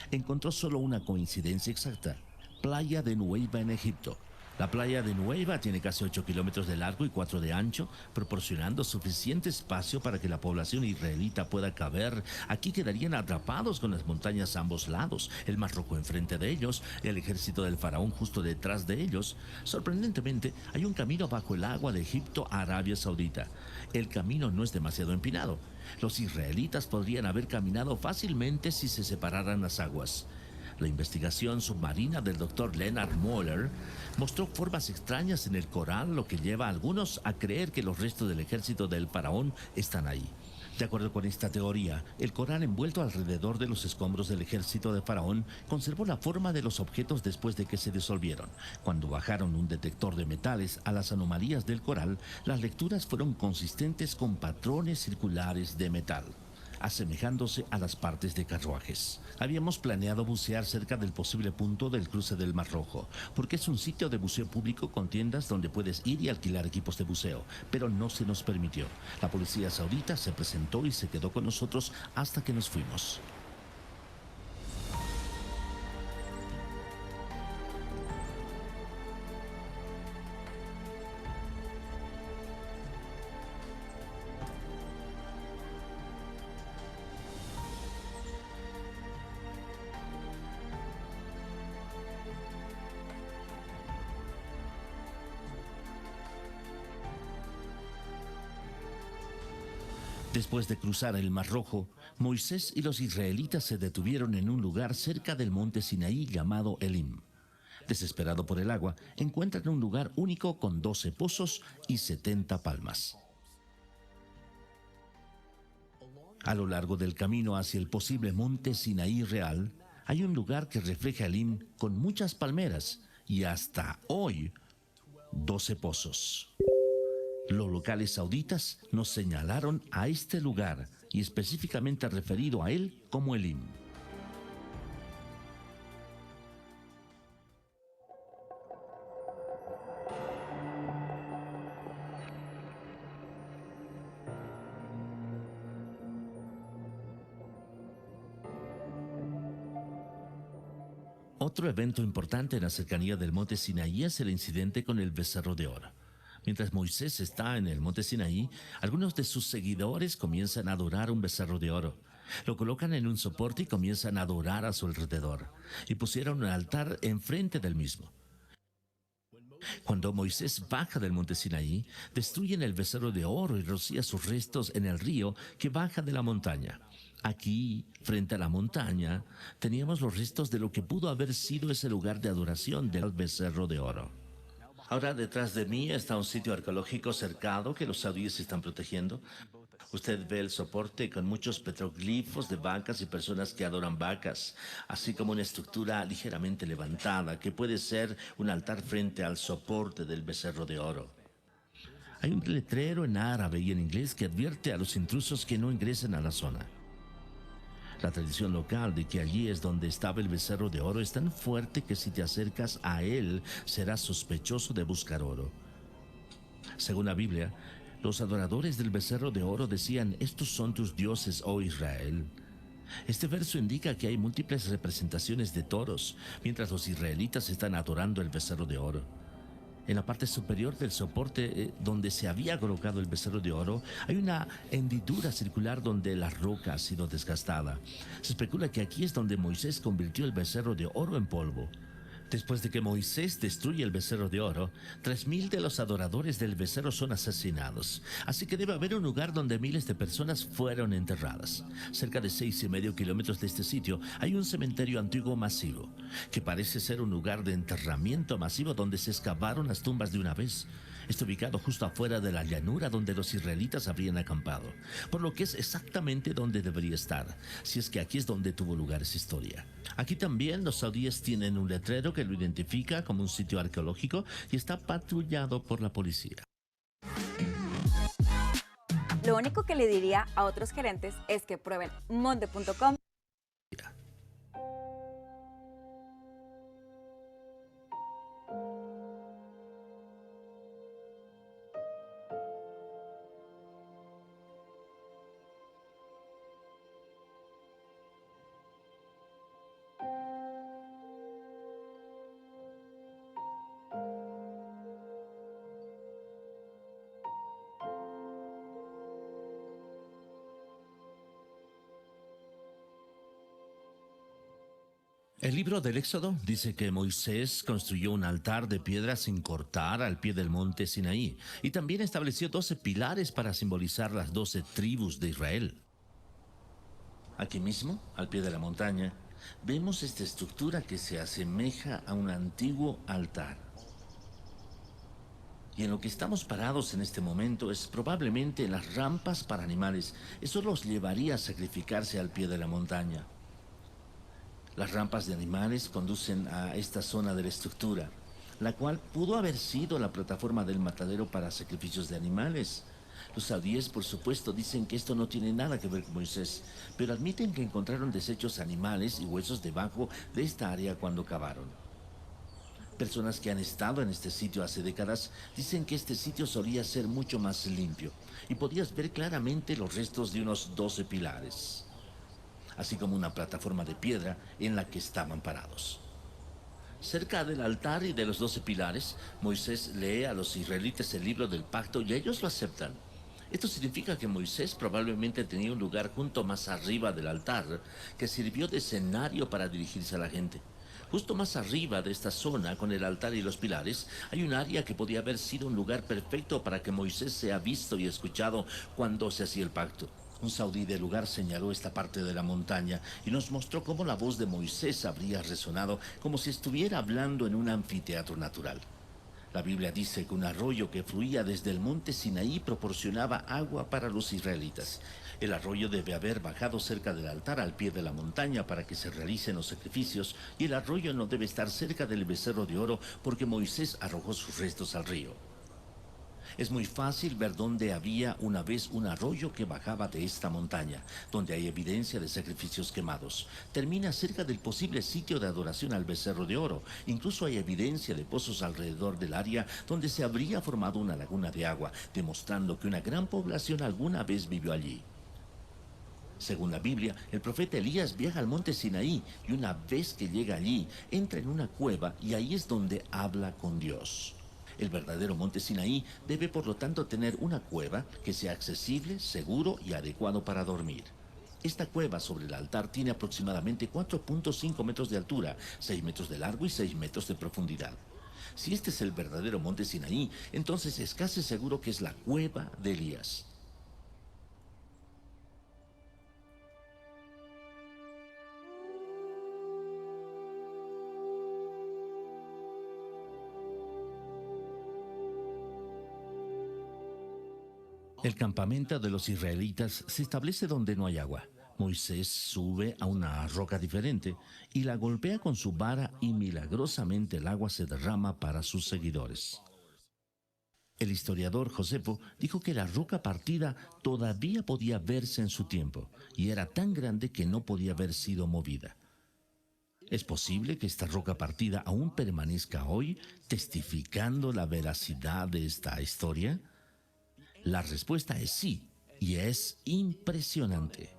Encontró solo una coincidencia exacta: playa de Nuweiba en Egipto. La playa de Nuweiba tiene casi 8 kilómetros de largo y 4 de ancho, proporcionando suficiente espacio para que la población israelita pueda caber. Aquí quedarían atrapados con las montañas a ambos lados, el Mar Rojo enfrente de ellos, el ejército del faraón justo detrás de ellos. Sorprendentemente, hay un camino bajo el agua de Egipto a Arabia Saudita. El camino no es demasiado empinado. Los israelitas podrían haber caminado fácilmente si se separaran las aguas. La investigación submarina del Dr. Leonard Moeller mostró formas extrañas en el coral, lo que lleva a algunos a creer que los restos del ejército del faraón están ahí. De acuerdo con esta teoría, el coral envuelto alrededor de los escombros del ejército de faraón conservó la forma de los objetos después de que se disolvieron. Cuando bajaron un detector de metales a las anomalías del coral, las lecturas fueron consistentes con patrones circulares de metal, asemejándose a las partes de carruajes. Habíamos planeado bucear cerca del posible punto del cruce del Mar Rojo, porque es un sitio de buceo público con tiendas donde puedes ir y alquilar equipos de buceo, pero no se nos permitió. La policía saudita se presentó y se quedó con nosotros hasta que nos fuimos. Después de cruzar el Mar Rojo, Moisés y los israelitas se detuvieron en un lugar cerca del monte Sinaí llamado Elim. Desesperado por el agua, encuentran un lugar único con 12 pozos y 70 palmas. A lo largo del camino hacia el posible monte Sinaí real, hay un lugar que refleja Elim con muchas palmeras y hasta hoy 12 pozos. Los locales sauditas nos señalaron a este lugar y específicamente referido a él como Elim. Otro evento importante en la cercanía del monte Sinaí es el incidente con el becerro de oro. Mientras Moisés está en el monte Sinaí, algunos de sus seguidores comienzan a adorar un becerro de oro. Lo colocan en un soporte y comienzan a adorar a su alrededor. Y pusieron un altar enfrente del mismo. Cuando Moisés baja del monte Sinaí, destruyen el becerro de oro y rocía sus restos en el río que baja de la montaña. Aquí, frente a la montaña, teníamos los restos de lo que pudo haber sido ese lugar de adoración del becerro de oro. Ahora detrás de mí está un sitio arqueológico cercado que los saudíes están protegiendo. Usted ve el soporte con muchos petroglifos de vacas y personas que adoran vacas, así como una estructura ligeramente levantada que puede ser un altar frente al soporte del becerro de oro. Hay un letrero en árabe y en inglés que advierte a los intrusos que no ingresen a la zona. La tradición local de que allí es donde estaba el becerro de oro es tan fuerte que si te acercas a él serás sospechoso de buscar oro. Según la Biblia, los adoradores del becerro de oro decían: estos son tus dioses, oh Israel. Este verso indica que hay múltiples representaciones de toros, mientras los israelitas están adorando el becerro de oro. En la parte superior del soporte donde se había colocado el becerro de oro, hay una hendidura circular donde la roca ha sido desgastada. Se especula que aquí es donde Moisés convirtió el becerro de oro en polvo. Después de que Moisés destruye el becerro de oro, 3,000 de los adoradores del becerro son asesinados. Así que debe haber un lugar donde miles de personas fueron enterradas. Cerca de 6,5 kilómetros de este sitio hay un cementerio antiguo masivo, que parece ser un lugar de enterramiento masivo donde se excavaron las tumbas de una vez. Está ubicado justo afuera de la llanura donde los israelitas habrían acampado, por lo que es exactamente donde debería estar, si es que aquí es donde tuvo lugar esa historia. Aquí también los saudíes tienen un letrero que lo identifica como un sitio arqueológico y está patrullado por la policía. Lo único que le diría a otros gerentes es que prueben Monde.com. El libro del Éxodo dice que Moisés construyó un altar de piedra sin cortar al pie del monte Sinaí y también estableció 12 pilares para simbolizar las 12 tribus de Israel. Aquí mismo, al pie de la montaña, vemos esta estructura que se asemeja a un antiguo altar. Y en lo que estamos parados en este momento es probablemente en las rampas para animales. Eso los llevaría a sacrificarse al pie de la montaña. Las rampas de animales conducen a esta zona de la estructura, la cual pudo haber sido la plataforma del matadero para sacrificios de animales. Los saudíes, por supuesto, dicen que esto no tiene nada que ver con Moisés, pero admiten que encontraron desechos animales y huesos debajo de esta área cuando cavaron. Personas que han estado en este sitio hace décadas dicen que este sitio solía ser mucho más limpio y podías ver claramente los restos de unos 12 pilares, así como una plataforma de piedra en la que estaban parados. Cerca del altar y de los 12 pilares, Moisés lee a los israelitas el libro del pacto y ellos lo aceptan. Esto significa que Moisés probablemente tenía un lugar junto más arriba del altar que sirvió de escenario para dirigirse a la gente. Justo más arriba de esta zona, con el altar y los pilares, hay un área que podía haber sido un lugar perfecto para que Moisés sea visto y escuchado cuando se hacía el pacto. Un saudí del lugar señaló esta parte de la montaña y nos mostró cómo la voz de Moisés habría resonado como si estuviera hablando en un anfiteatro natural. La Biblia dice que un arroyo que fluía desde el monte Sinaí proporcionaba agua para los israelitas. El arroyo debe haber bajado cerca del altar al pie de la montaña para que se realicen los sacrificios, y el arroyo no debe estar cerca del becerro de oro porque Moisés arrojó sus restos al río. Es muy fácil ver dónde había una vez un arroyo que bajaba de esta montaña, donde hay evidencia de sacrificios quemados. Termina cerca del posible sitio de adoración al becerro de oro. Incluso hay evidencia de pozos alrededor del área donde se habría formado una laguna de agua, demostrando que una gran población alguna vez vivió allí. Según la Biblia, el profeta Elías viaja al monte Sinaí y una vez que llega allí, entra en una cueva y ahí es donde habla con Dios. El verdadero monte Sinaí debe por lo tanto tener una cueva que sea accesible, seguro y adecuado para dormir. Esta cueva sobre el altar tiene aproximadamente 4.5 metros de altura, 6 metros de largo y 6 metros de profundidad. Si este es el verdadero monte Sinaí, entonces es casi seguro que es la cueva de Elías. El campamento de los israelitas se establece donde no hay agua. Moisés sube a una roca diferente y la golpea con su vara y milagrosamente el agua se derrama para sus seguidores. El historiador Josefo dijo que la roca partida todavía podía verse en su tiempo y era tan grande que no podía haber sido movida. ¿Es posible que esta roca partida aún permanezca hoy, testificando la veracidad de esta historia? La respuesta es sí, y es impresionante.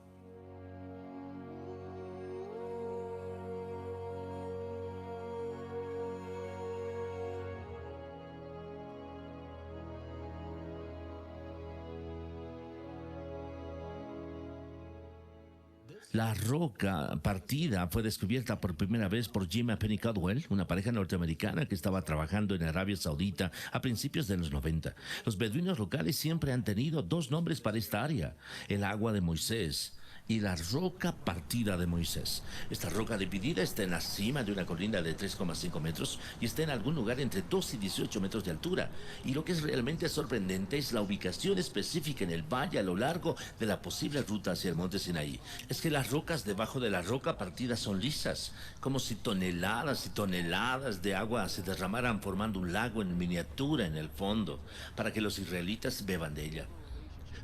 La roca partida fue descubierta por primera vez por Jim y Penny Caldwell, una pareja norteamericana que estaba trabajando en Arabia Saudita a principios de los 90. Los beduinos locales siempre han tenido dos nombres para esta área: el agua de Moisés y la roca partida de Moisés. Esta roca dividida está en la cima de una colina de 3,5 metros y está en algún lugar entre 2 y 18 metros de altura. Y lo que es realmente sorprendente es la ubicación específica en el valle a lo largo de la posible ruta hacia el monte Sinaí. Es que las rocas debajo de la roca partida son lisas, como si toneladas y toneladas de agua se derramaran formando un lago en miniatura en el fondo, para que los israelitas beban de ella.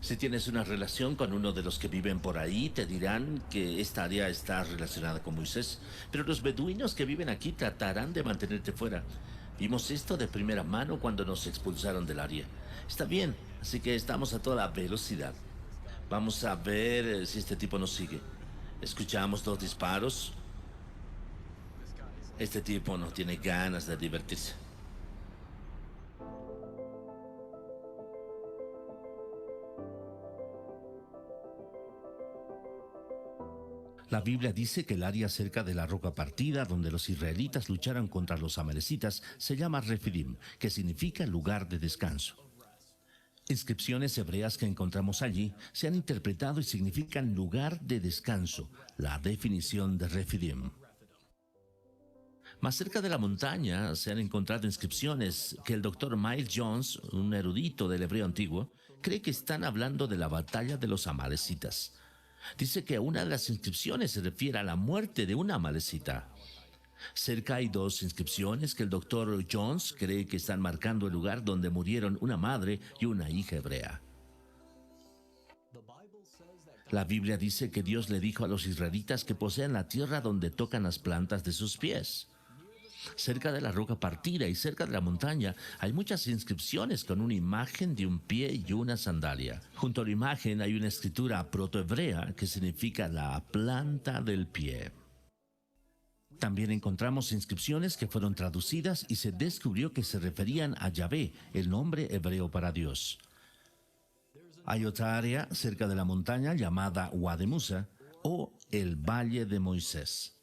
Si tienes una relación con uno de los que viven por ahí, te dirán que esta área está relacionada con Moisés, pero los beduinos que viven aquí tratarán de mantenerte fuera. Vimos esto de primera mano cuando nos expulsaron del área. Está bien, así que estamos a toda velocidad. Vamos a ver si este tipo nos sigue. Escuchamos 2 disparos. Este tipo no tiene ganas de divertirse. La Biblia dice que el área cerca de la roca partida, donde los israelitas lucharon contra los amalecitas, se llama Refidim, que significa lugar de descanso. Inscripciones hebreas que encontramos allí se han interpretado y significan lugar de descanso, la definición de Refidim. Más cerca de la montaña se han encontrado inscripciones que el Dr. Miles Jones, un erudito del hebreo antiguo, cree que están hablando de la batalla de los amalecitas. Dice que una de las inscripciones se refiere a la muerte de una amalecita. Cerca hay 2 inscripciones que el Dr. Jones cree que están marcando el lugar donde murieron una madre y una hija hebrea. La Biblia dice que Dios le dijo a los israelitas que posean la tierra donde tocan las plantas de sus pies. Cerca de la roca partida y cerca de la montaña hay muchas inscripciones con una imagen de un pie y una sandalia. Junto a la imagen hay una escritura protohebrea que significa la planta del pie. También encontramos inscripciones que fueron traducidas y se descubrió que se referían a Yahvé, el nombre hebreo para Dios. Hay otra área cerca de la montaña llamada Wadi Musa o el Valle de Moisés.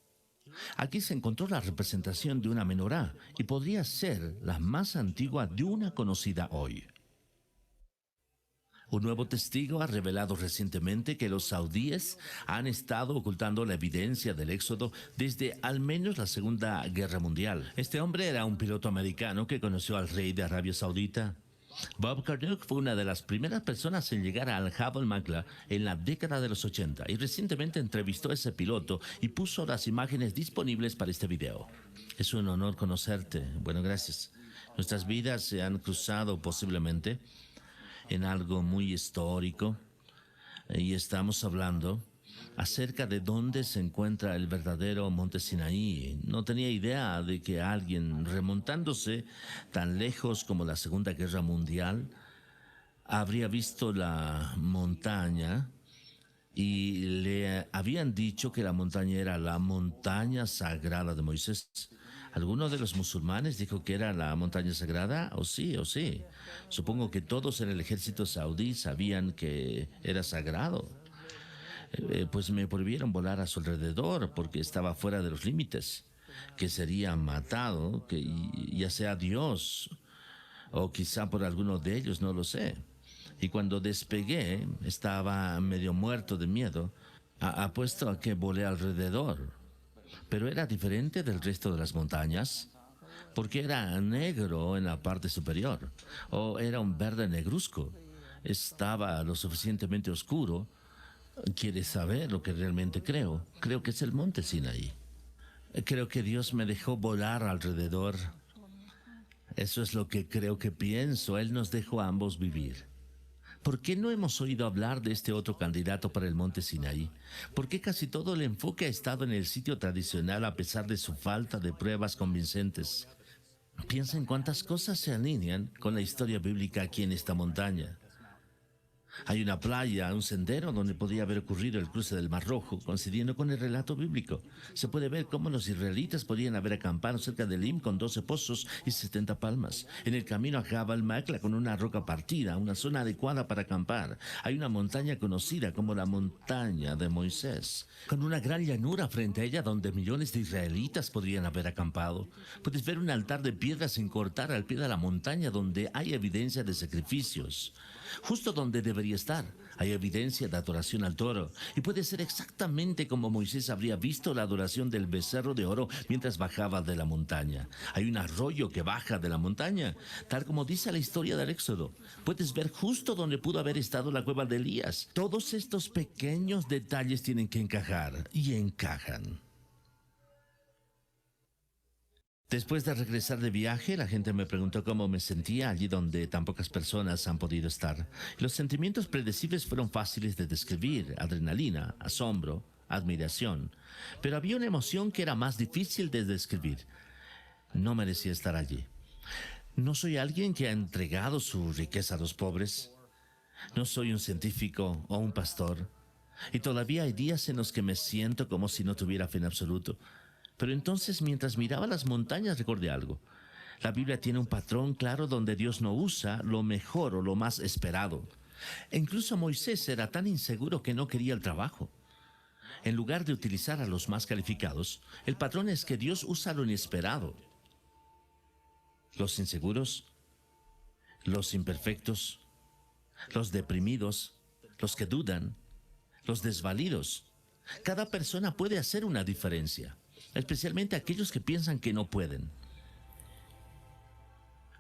Aquí se encontró la representación de una menorá y podría ser la más antigua de una conocida hoy. Un nuevo testigo ha revelado recientemente que los saudíes han estado ocultando la evidencia del éxodo desde al menos la Segunda Guerra Mundial. Este hombre era un piloto americano que conoció al rey de Arabia Saudita. Bob Carnock fue una de las primeras personas en llegar al Jabal Maqla en la década de los 80 y recientemente entrevistó a ese piloto y puso las imágenes disponibles para este video. Es un honor conocerte. Bueno, gracias. Nuestras vidas se han cruzado posiblemente en algo muy histórico y estamos hablando acerca de dónde se encuentra el verdadero monte Sinaí. No tenía idea de que alguien remontándose tan lejos como la Segunda Guerra Mundial habría visto la montaña y le habían dicho que la montaña era la montaña sagrada de Moisés. ¿Alguno de los musulmanes dijo que era la montaña sagrada? O sí. Supongo que todos en el ejército saudí sabían que era sagrado. Pues me prohibieron volar a su alrededor porque estaba fuera de los límites, que sería matado, que ya sea Dios o quizá por alguno de ellos, no lo sé. Y cuando despegué, estaba medio muerto de miedo, apuesto a que volé alrededor. Pero era diferente del resto de las montañas, porque era negro en la parte superior, o era un verde negruzco. Estaba lo suficientemente oscuro. ¿Quieres saber lo que realmente creo? Creo que es el monte Sinaí. Creo que Dios me dejó volar alrededor. Eso es lo que creo que pienso. Él nos dejó a ambos vivir. ¿Por qué no hemos oído hablar de este otro candidato para el monte Sinaí? ¿Por qué casi todo el enfoque ha estado en el sitio tradicional a pesar de su falta de pruebas convincentes? Piensa en cuántas cosas se alinean con la historia bíblica aquí en esta montaña. Hay una playa, un sendero donde podría haber ocurrido el cruce del Mar Rojo, coincidiendo con el relato bíblico. Se puede ver cómo los israelitas podrían haber acampado cerca de Elim con 12 pozos y 70 palmas. En el camino a Jabal Maqla con una roca partida, una zona adecuada para acampar. Hay una montaña conocida como la montaña de Moisés, con una gran llanura frente a ella donde millones de israelitas podrían haber acampado. Puedes ver un altar de piedras sin cortar al pie de la montaña donde hay evidencia de sacrificios. Justo donde debería estar, hay evidencia de adoración al toro, y puede ser exactamente como Moisés habría visto la adoración del becerro de oro mientras bajaba de la montaña. Hay un arroyo que baja de la montaña, tal como dice la historia del Éxodo. Puedes ver justo donde pudo haber estado la cueva de Elías. Todos estos pequeños detalles tienen que encajar, y encajan. Después de regresar de viaje, la gente me preguntó cómo me sentía allí donde tan pocas personas han podido estar. Los sentimientos predecibles fueron fáciles de describir: adrenalina, asombro, admiración. Pero había una emoción que era más difícil de describir. No merecía estar allí. No soy alguien que ha entregado su riqueza a los pobres. No soy un científico o un pastor. Y todavía hay días en los que me siento como si no tuviera fe en absoluto. Pero entonces, mientras miraba las montañas, recordé algo. La Biblia tiene un patrón claro donde Dios no usa lo mejor o lo más esperado. E incluso Moisés era tan inseguro que no quería el trabajo. En lugar de utilizar a los más calificados, el patrón es que Dios usa lo inesperado. Los inseguros, los imperfectos, los deprimidos, los que dudan, los desvalidos. Cada persona puede hacer una diferencia, especialmente aquellos que piensan que no pueden.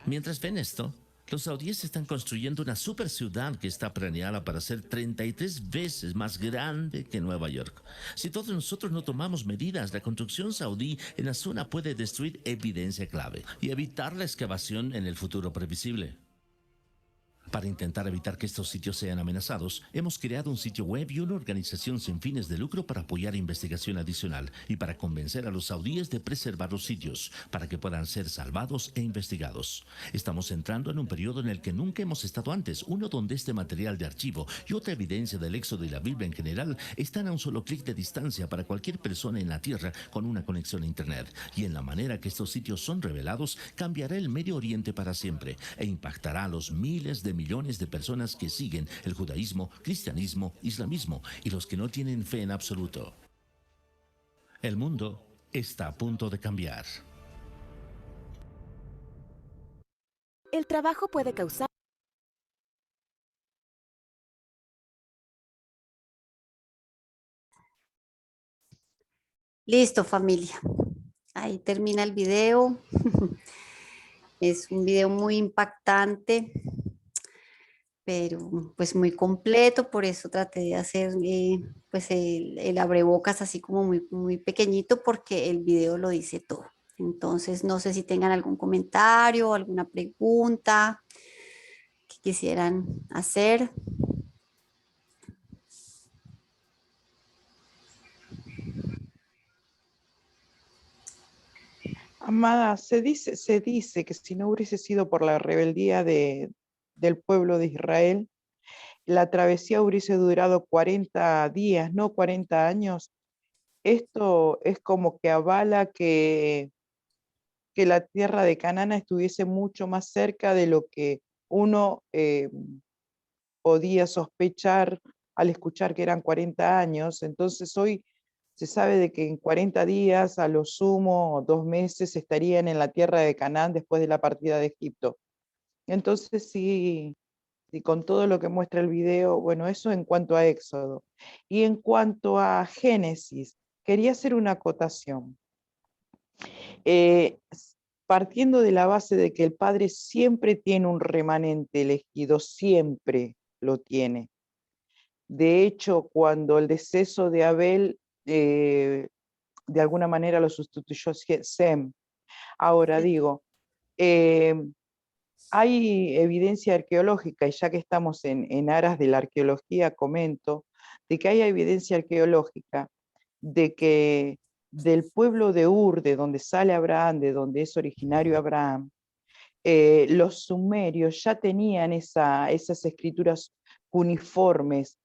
Mientras ven esto, los saudíes están construyendo una super ciudad que está planeada para ser 33 veces más grande que Nueva York. Si todos nosotros no tomamos medidas, la construcción saudí en la zona puede destruir evidencia clave y evitar la excavación en el futuro previsible. Para intentar evitar que estos sitios sean amenazados, hemos creado un sitio web y una organización sin fines de lucro para apoyar investigación adicional y para convencer a los saudíes de preservar los sitios para que puedan ser salvados e investigados. Estamos entrando en un periodo en el que nunca hemos estado antes, uno donde este material de archivo y otra evidencia del Éxodo y la Biblia en general están a un solo clic de distancia para cualquier persona en la Tierra con una conexión a Internet. Y en la manera que estos sitios son revelados, cambiará el Medio Oriente para siempre e impactará a los miles de millones de personas que siguen el judaísmo, cristianismo, islamismo y los que no tienen fe en absoluto. El mundo está a punto de cambiar. El trabajo puede causar Listo, familia. Ahí termina el video. Es un video muy impactante, pero pues muy completo, por eso traté de hacer pues el abrebocas así como muy, muy pequeñito porque el video lo dice todo. Entonces, no sé si tengan algún comentario, alguna pregunta que quisieran hacer. Amada, se dice que si no hubiese sido por la rebeldía del pueblo de Israel, la travesía hubiese durado 40 días, no 40 años. Esto es como que avala que la tierra de Canaán estuviese mucho más cerca de lo que uno podía sospechar al escuchar que eran 40 años. Entonces hoy se sabe de que en 40 días, a lo sumo 2 meses, estarían en la tierra de Canaán después de la partida de Egipto. Entonces sí, y con todo lo que muestra el video, bueno, eso en cuanto a Éxodo. Y en cuanto a Génesis, quería hacer una acotación. Partiendo de la base de que el Padre siempre tiene un remanente elegido, siempre lo tiene. De hecho, cuando el deceso de Abel de alguna manera lo sustituyó Sem. Ahora digo, hay evidencia arqueológica, y ya que estamos en aras de la arqueología, comento, de que hay evidencia arqueológica de que del pueblo de Ur, de donde sale Abraham, de donde es originario Abraham, los sumerios ya tenían esas escrituras cuneiformes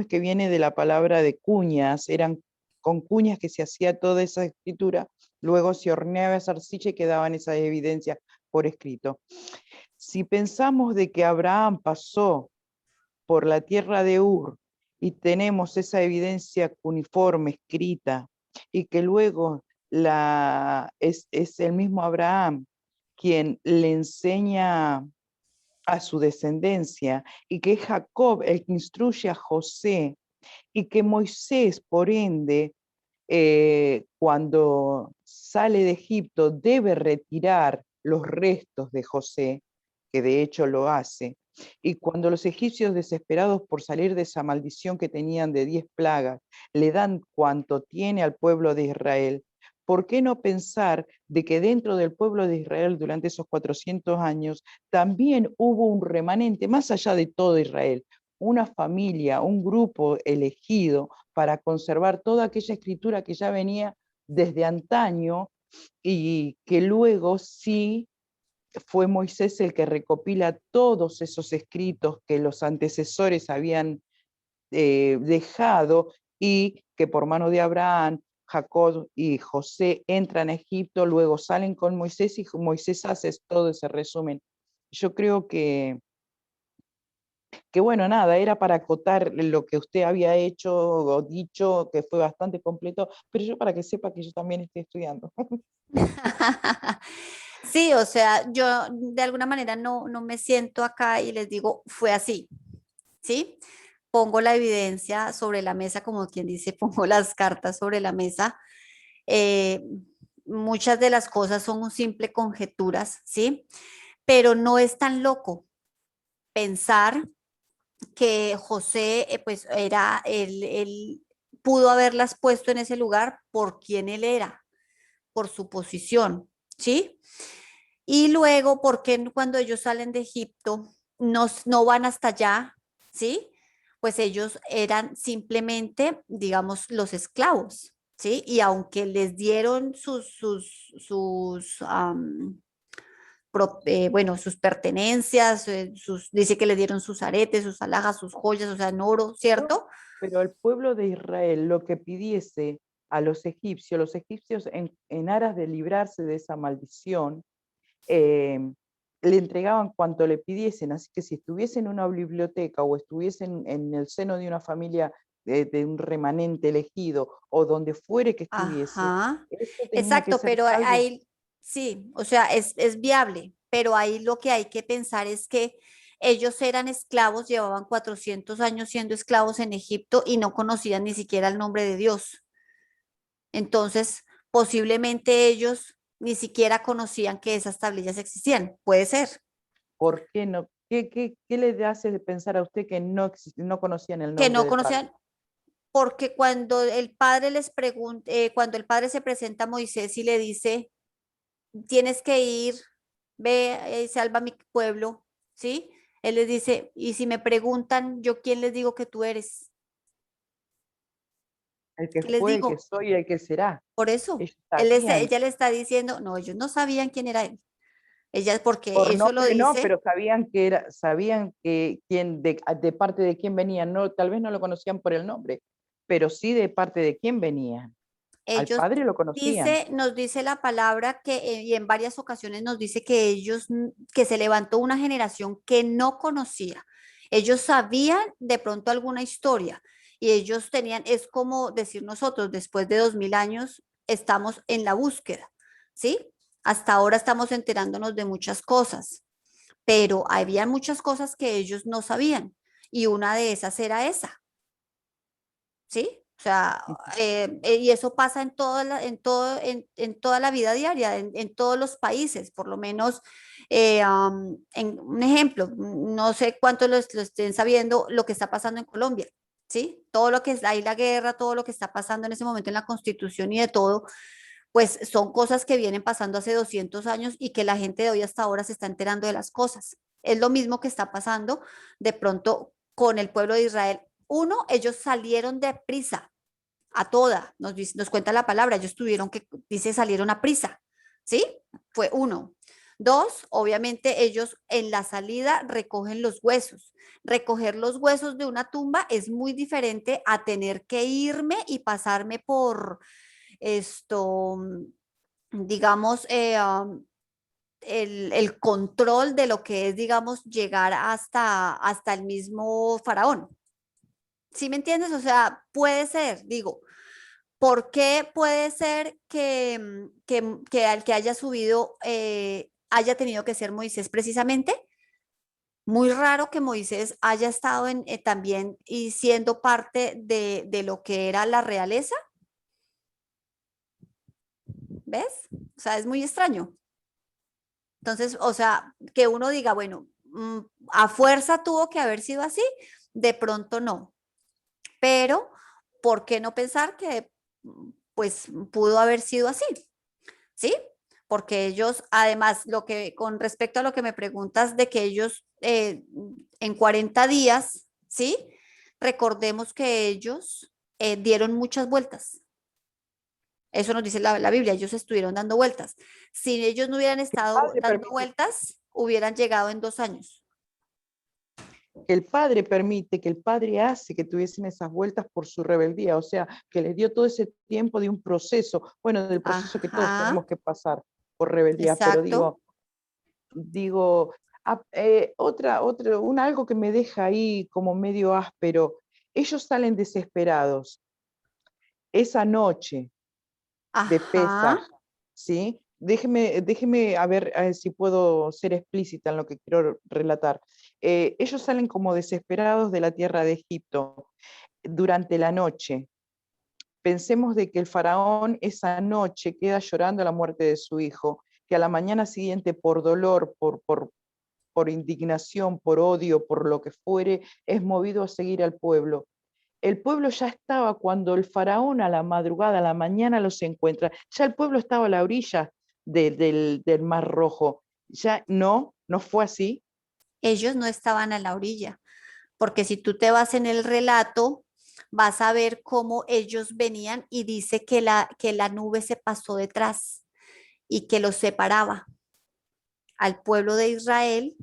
que viene de la palabra de cuñas, eran con cuñas que se hacía toda esa escritura, luego se horneaba esa arcilla y quedaban esas evidencias por escrito. Si pensamos de que Abraham pasó por la tierra de Ur y tenemos esa evidencia cuneiforme escrita y que luego es el mismo Abraham quien le enseña a su descendencia y que es Jacob el que instruye a José y que Moisés, por ende, cuando sale de Egipto debe retirar los restos de José, que de hecho lo hace, y cuando los egipcios, desesperados por salir de esa maldición que tenían de 10 plagas, le dan cuanto tiene al pueblo de Israel, ¿por qué no pensar de que dentro del pueblo de Israel durante esos 400 años también hubo un remanente, más allá de todo Israel, una familia, un grupo elegido para conservar toda aquella escritura que ya venía desde antaño y que luego sí fue Moisés el que recopila todos esos escritos que los antecesores habían dejado y que por mano de Abraham, Jacob y José entran a Egipto, luego salen con Moisés y Moisés hace todo ese resumen. Yo creo que bueno, nada, era para acotar lo que usted había hecho o dicho, que fue bastante completo, pero yo para que sepa que yo también estoy estudiando. Sí, o sea, yo de alguna manera no me siento acá y les digo, fue así, ¿sí? Pongo la evidencia sobre la mesa, como quien dice, pongo las cartas sobre la mesa. Eh, Muchas de las cosas son simple conjeturas, ¿sí? Pero no es tan loco pensar que José, pues era, él pudo haberlas puesto en ese lugar por quien él era, por su posición, ¿sí? Y luego, porque cuando ellos salen de Egipto no van hasta allá, ¿sí? Pues ellos eran simplemente, digamos, los esclavos, ¿sí? Y aunque les dieron bueno, sus pertenencias, dice que le dieron sus aretes, sus alhajas, sus joyas, o sea, en oro, ¿cierto? Pero el pueblo de Israel lo que pidiese a los egipcios en aras de librarse de esa maldición, le entregaban cuanto le pidiesen, así que si estuviesen en una biblioteca o estuviesen en el seno de una familia de un remanente elegido o donde fuere que estuviese, Ajá, eso tenía que exacto, ser pero salvo. ahí sí, o sea, es viable, pero ahí lo que hay que pensar es que ellos eran esclavos, llevaban 400 años siendo esclavos en Egipto y no conocían ni siquiera el nombre de Dios. Entonces, posiblemente ellos ni siquiera conocían que esas tablillas existían. Puede ser. ¿Por qué no? ¿Qué le hace pensar a usted que no conocían el Que nombre no del Padre? conocían, porque cuando el padre les pregunta, cuando el padre se presenta a Moisés y le dice, tienes que ir, ve, salva a mi pueblo, ¿sí? Él les dice, y si me preguntan, ¿yo quién les digo que tú eres? El que ¿Qué les fue, el que digo? soy y el que será. Por eso, Ellos sabían, ella le está diciendo, no, ellos no sabían quién era él. Ella, porque por eso lo nombre no, dice, pero sabían que quién, de parte de quién venían. No, tal vez no lo conocían por el nombre, pero sí de parte de quién venían. Al ellos Padre lo conocían. nos dice la palabra que, y en varias ocasiones nos dice que ellos, que se levantó una generación que no conocía. Ellos sabían de pronto alguna historia y ellos tenían, es como decir nosotros, después de 2000 años, estamos en la búsqueda, ¿sí? Hasta ahora estamos enterándonos de muchas cosas, pero había muchas cosas que ellos no sabían y una de esas era esa. ¿Sí? O sea, y eso pasa en en toda la vida diaria, en todos los países, por lo menos, en un ejemplo, no sé cuántos lo estén sabiendo lo que está pasando en Colombia, ¿sí? Todo lo que es ahí la guerra, todo lo que está pasando en ese momento en la Constitución y de todo, pues son cosas que vienen pasando hace 200 años y que la gente de hoy hasta ahora se está enterando de las cosas. Es lo mismo que está pasando de pronto con el pueblo de Israel. Uno, ellos salieron de prisa a toda, nos cuenta la palabra, ellos tuvieron que, dice, salieron a prisa, ¿sí? Fue uno. Dos, obviamente ellos en la salida recogen los huesos. Recoger los huesos de una tumba es muy diferente a tener que irme y pasarme por esto, digamos, el control de lo que es, digamos, llegar hasta el mismo faraón. ¿Sí me entiendes? O sea, puede ser, digo, ¿por qué puede ser que al que haya subido haya tenido que ser Moisés precisamente? Muy raro que Moisés haya estado también y siendo parte de lo que era la realeza, ¿ves? O sea, es muy extraño. Entonces, o sea, que uno diga, bueno, a fuerza tuvo que haber sido así, de pronto no. Pero, ¿por qué no pensar que pues pudo haber sido así? ¿Sí? Porque ellos, además, con respecto a lo que me preguntas de que ellos en 40 días, ¿sí? Recordemos que ellos dieron muchas vueltas. Eso nos dice la Biblia, ellos estuvieron dando vueltas. Si ellos no hubieran estado Padre dando permite, vueltas, hubieran llegado en 2 años. que el Padre permite, que el Padre hace que tuviesen esas vueltas por su rebeldía, o sea, que les dio todo ese tiempo de un proceso, bueno, del proceso que todos tenemos Ajá, que pasar por rebeldía, pero exacto. algo que me deja ahí como medio áspero, ellos salen desesperados esa noche de Ajá. Pesaj, ¿sí? Déjeme a ver si puedo ser explícita en lo que quiero relatar. Ellos salen como desesperados de la tierra de Egipto durante la noche. Pensemos de que el faraón esa noche queda llorando la muerte de su hijo, que a la mañana siguiente por dolor, por indignación, por odio, por lo que fuere, es movido a seguir al pueblo. El pueblo ya estaba cuando el faraón a la madrugada, a la mañana los encuentra, ya el pueblo estaba a la orilla del Mar Rojo. Ya no fue así. Ellos no estaban a la orilla, porque si tú te vas en el relato, vas a ver cómo ellos venían y dice que la nube se pasó detrás y que los separaba al pueblo de Israel,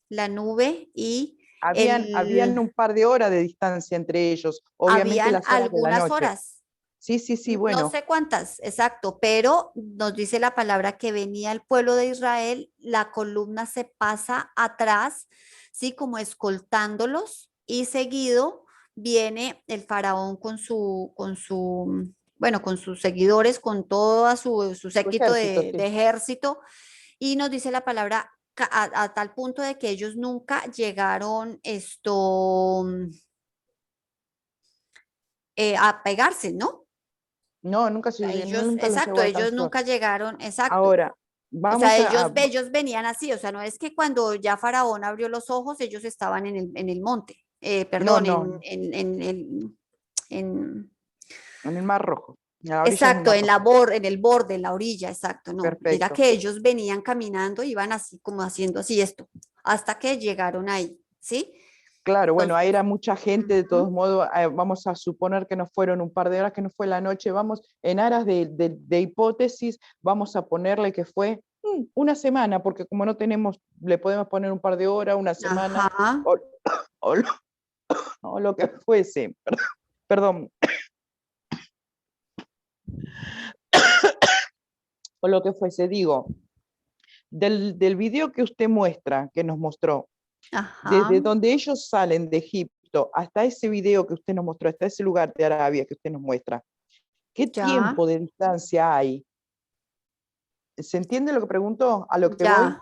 la nube y Habían un par de horas de distancia entre ellos, obviamente habían las horas de la algunas noche. horas, Sí, no bueno, sé cuántas, exacto, pero nos dice la palabra que venía el pueblo de Israel, la columna se pasa atrás, sí, como escoltándolos y seguido viene el faraón bueno, con sus seguidores, con todo su su séquito ejército, de sí. ejército y nos dice la palabra a tal punto de que ellos nunca llegaron a pegarse, ¿no? No, nunca, Ellos, nunca los exacto, llevó a ellos tan nunca llegaron, exacto. Ahora, O vamos sea, a, ellos venían así, o sea, no es que cuando ya Faraón abrió los ojos, ellos estaban en el monte, no, perdón, no, en- en el Mar Rojo, en la orilla del exacto, Mar Rojo. en el borde, en la orilla, exacto, no, mira Perfecto. que ellos venían caminando, iban así como haciendo así esto, hasta que llegaron ahí, ¿sí? Claro, bueno, ahí Entonces, era mucha gente, de todos ujú, modos, vamos a suponer que no fueron un par de horas, que no fue la noche, vamos, en aras de hipótesis, vamos a ponerle que fue una semana, porque como no tenemos, le podemos poner un par de horas, una semana, ajá, o, o lo, o lo que fuese, perdón, o lo que fuese, digo, del video que usted muestra, que nos mostró, ajá, desde donde ellos salen de Egipto hasta ese video que usted nos mostró, hasta ese lugar de Arabia que usted nos muestra, ¿qué ya, tiempo de distancia hay? ¿Se entiende lo que pregunto? A lo que voy. ya,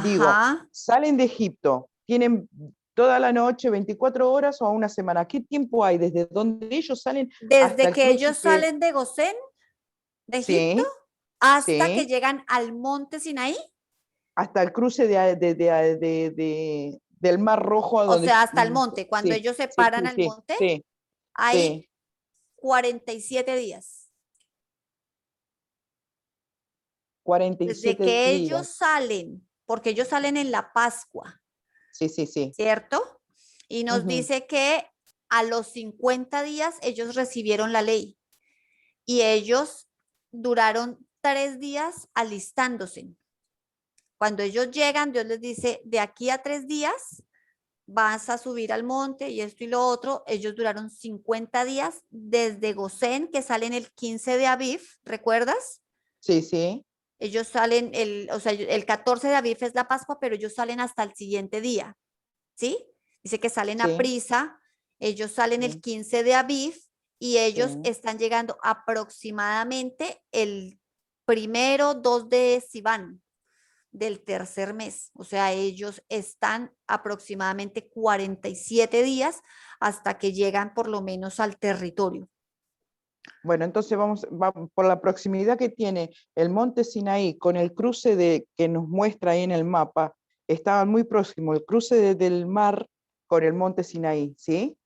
Digo, ajá. salen de Egipto, tienen toda la noche, 24 horas o una semana. ¿Qué tiempo hay desde donde ellos salen hasta Desde el que cruce ellos que... salen de Gosén, de Egipto, Sí, hasta que sí, llegan al monte Sinaí, hasta el cruce del Mar Rojo, o donde... sea, hasta el monte, cuando Sí, ellos se sí, paran sí, al sí, monte, sí, hay sí, 47 días. Desde 47 que ellos días. salen, porque ellos salen en la Pascua, Sí, sí, sí. ¿cierto? Y nos Ujú. dice que a los 50 días ellos recibieron la ley y ellos duraron 3 días alistándose. Cuando ellos llegan, Dios les dice, de aquí a 3 días vas a subir al monte y esto y lo otro. Ellos duraron 50 días desde Gosén, que salen el 15 de Aviv, ¿recuerdas? Sí, sí, Ellos salen, o sea, el 14 de Aviv es la Pascua, pero ellos salen hasta el siguiente día, ¿sí? Dice que salen a sí, prisa, ellos salen el sí, 15 de Aviv y ellos sí. están llegando aproximadamente el 1, 2 de Sivan del tercer mes. O sea, ellos están aproximadamente 47 días hasta que llegan por lo menos al territorio. Bueno, entonces por la proximidad que tiene el monte Sinaí con el cruce que nos muestra ahí en el mapa, estaban muy próximos, el cruce del mar con el monte Sinaí, ¿sí?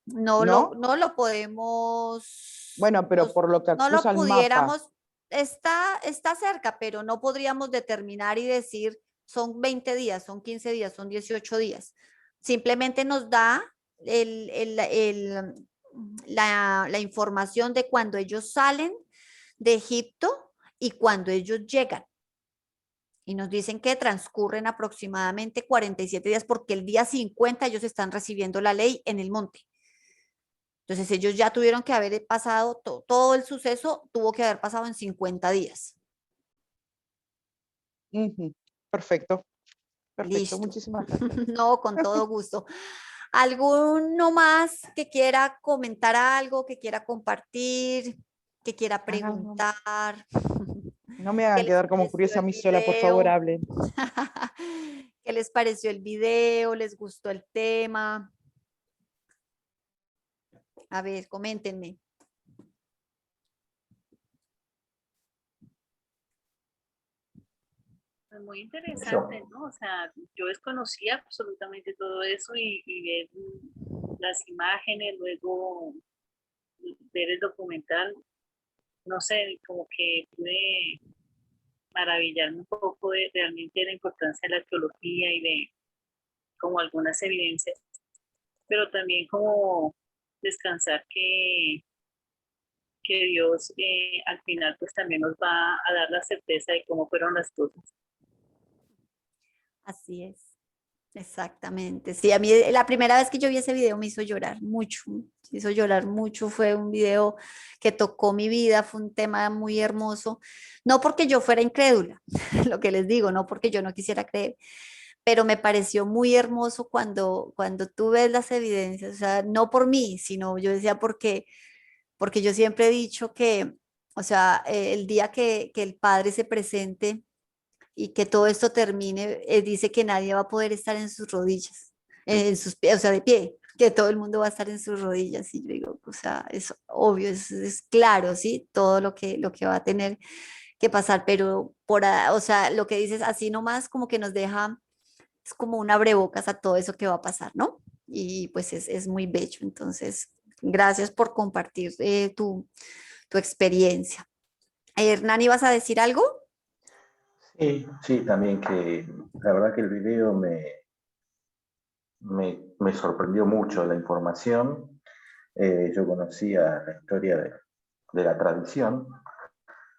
¿No? No lo podemos, Bueno, pero por lo que no lo acusa el mapa, pudiéramos, está cerca, pero no podríamos determinar y decir son 20 días, son 15 días, son 18 días. Simplemente nos da la información de cuando ellos salen de Egipto y cuando ellos llegan. Y nos dicen que transcurren aproximadamente 47 días porque el día 50 ellos están recibiendo la ley en el monte. Entonces ellos ya tuvieron que haber pasado, todo el suceso tuvo que haber pasado en 50 días. ujú, perfecto, perfecto, Listo. muchísimas gracias. No, con todo gusto. ¿Alguno más que quiera comentar algo, que quiera compartir, que quiera Ah, no, preguntar? no me ¿Qué hagan les quedar como pareció curiosa a el mí sola, por favor, video? hablen. ¿Qué les pareció el video? ¿Les gustó el tema? A ver, coméntenme. Pues muy interesante, ¿no? O sea, yo desconocía absolutamente todo eso y ver las imágenes, luego ver el documental, no sé, como que pude maravillarme un poco de realmente la importancia de la arqueología y de como algunas evidencias, pero también como descansar que Dios al final pues también nos va a dar la certeza de cómo fueron las cosas. Así es. Exactamente. Sí, a mí la primera vez que yo vi ese video me hizo llorar mucho, me hizo llorar mucho. Fue un video que tocó mi vida, fue un tema muy hermoso. No porque yo fuera incrédula, lo que les digo, no porque yo no quisiera creer, pero me pareció muy hermoso cuando tú ves las evidencias, o sea, no por mí, sino yo decía porque yo siempre he dicho que, o sea, el día que el Padre se presente y que todo esto termine, dice que nadie va a poder estar en sus rodillas, en sus pies, o sea, de pie. que todo el mundo va a estar en sus rodillas. Y yo digo, o sea, es obvio, es claro, ¿sí? Todo lo que va a tener que pasar, pero o sea, lo que dices así nomás como que nos deja, es como un abrebocas a todo eso que va a pasar, ¿no? Y pues es muy bello. Entonces, gracias por compartir tu experiencia. Hernán, ¿ibas a decir algo? Sí, sí, también que la verdad que el video me sorprendió mucho la información. Yo conocía la historia de la tradición,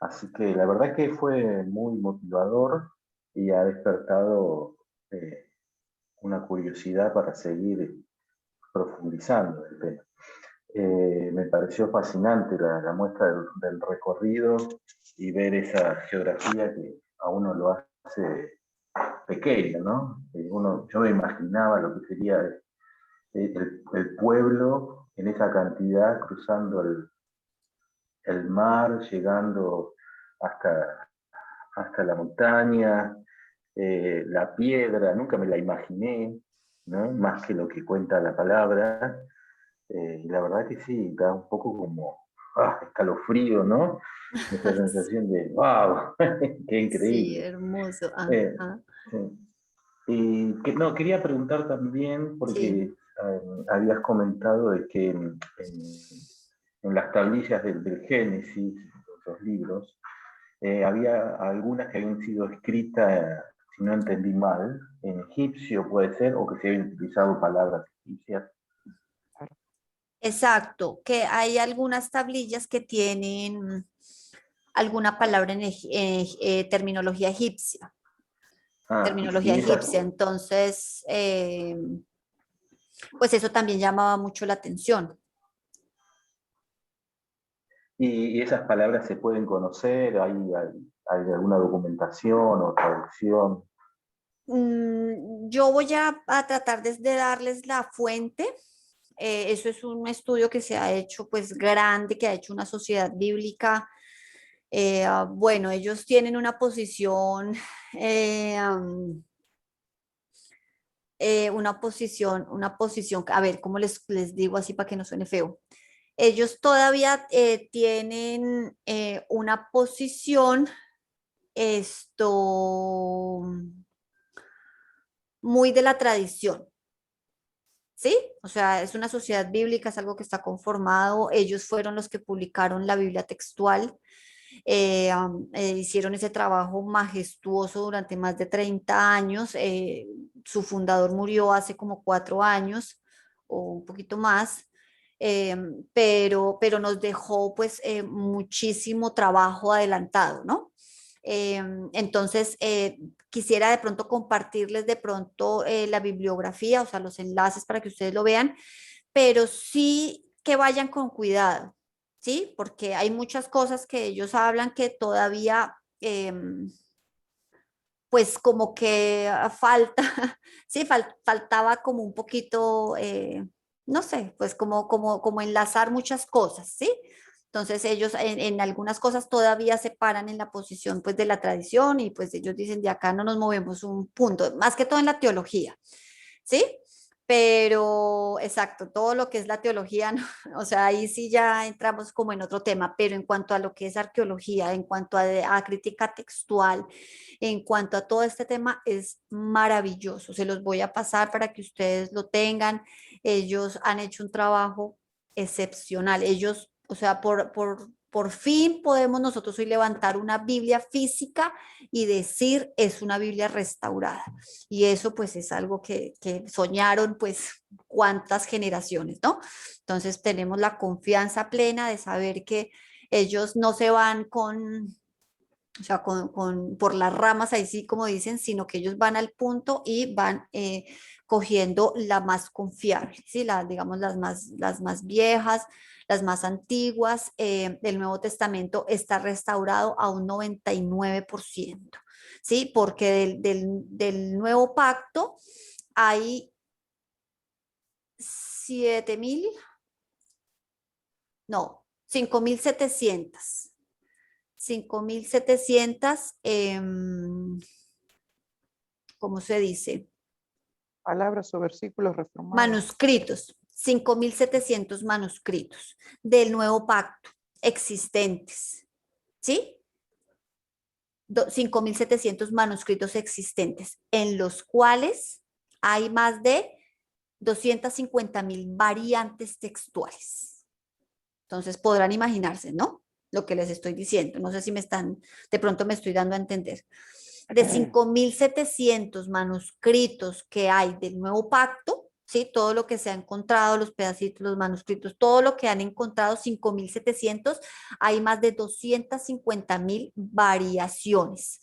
así que la verdad que fue muy motivador y ha despertado una curiosidad para seguir profundizando el tema. Me pareció fascinante la muestra del recorrido y ver esa geografía que a uno lo hace pequeño, ¿no? Yo me imaginaba lo que sería el pueblo en esa cantidad, cruzando el mar, llegando hasta la montaña, la piedra, nunca me la imaginé, ¿no? Más que lo que cuenta la palabra. Y la verdad que sí, da un poco como escalofrío, ¿no? Esa sensación de, wow, qué Sí, increíble. hermoso. Eh, Ajá. sí. Y no, quería preguntar también, Sí. porque habías comentado de que en las tablillas del Génesis, esos libros, había algunas que habían sido escritas, si no entendí mal, en egipcio puede ser, o que se habían utilizado palabras egipcias. Exacto, que hay algunas tablillas que tienen alguna palabra en terminología egipcia. Terminología Y esas, egipcia. Entonces, pues eso también llamaba mucho la atención. y esas palabras se pueden conocer, hay alguna documentación o traducción. Yo voy a tratar de darles la fuente. Eso es un estudio que se ha hecho pues grande, que ha hecho una sociedad bíblica. Bueno, ellos tienen una posición, a ver, ¿cómo les digo así para que no suene feo? Ellos todavía tienen una posición, esto, muy de la tradición. ¿Sí? O sea, es una sociedad bíblica, es algo que está conformado. Ellos fueron los que publicaron la Biblia textual, hicieron ese trabajo majestuoso durante más de 30 años. Su fundador murió hace como 4 años o un poquito más, pero nos dejó pues muchísimo trabajo adelantado, ¿no? Entonces, quisiera de pronto compartirles de pronto la bibliografía, o sea, los enlaces para que ustedes lo vean, pero sí que vayan con cuidado, ¿sí? Porque hay muchas cosas que ellos hablan que todavía, pues como que falta, sí, faltaba como un poquito, no sé, pues como enlazar muchas cosas, ¿sí? Entonces ellos en algunas cosas todavía se paran en la posición pues de la tradición y pues ellos dicen de acá no nos movemos un punto, más que todo en la teología, ¿sí? Pero exacto, todo lo que es la teología, ¿no? O sea, ahí sí ya entramos como en otro tema, pero en cuanto a lo que es arqueología, en cuanto a crítica textual, en cuanto a todo este tema, es maravilloso. Se los voy a pasar para que ustedes lo tengan. Ellos han hecho un trabajo excepcional. Ellos, o sea, por fin podemos nosotros hoy levantar una Biblia física y decir es una Biblia restaurada. Y eso pues es algo que soñaron pues cuántas generaciones, ¿no? Entonces tenemos la confianza plena de saber que ellos no se van o sea, por las ramas, ahí sí como dicen, sino que ellos van al punto y van cogiendo la más confiable, ¿sí? Digamos las más viejas, las más antiguas. El Nuevo Testamento está restaurado a un 99%, ¿sí? Porque del Nuevo Pacto hay 7.000, no, 5.700, ¿cómo se dice? Palabras o versículos reformados. Manuscritos, 5.700 manuscritos del nuevo pacto existentes, ¿sí? 5.700 manuscritos existentes, en los cuales hay más de 250.000 variantes textuales. Entonces podrán imaginarse, ¿no? Lo que les estoy diciendo. No sé si de pronto me estoy dando a entender. De 5.700 manuscritos que hay del nuevo pacto, ¿sí? Todo lo que se ha encontrado, los pedacitos, los manuscritos, todo lo que han encontrado, 5.700, hay más de 250.000 variaciones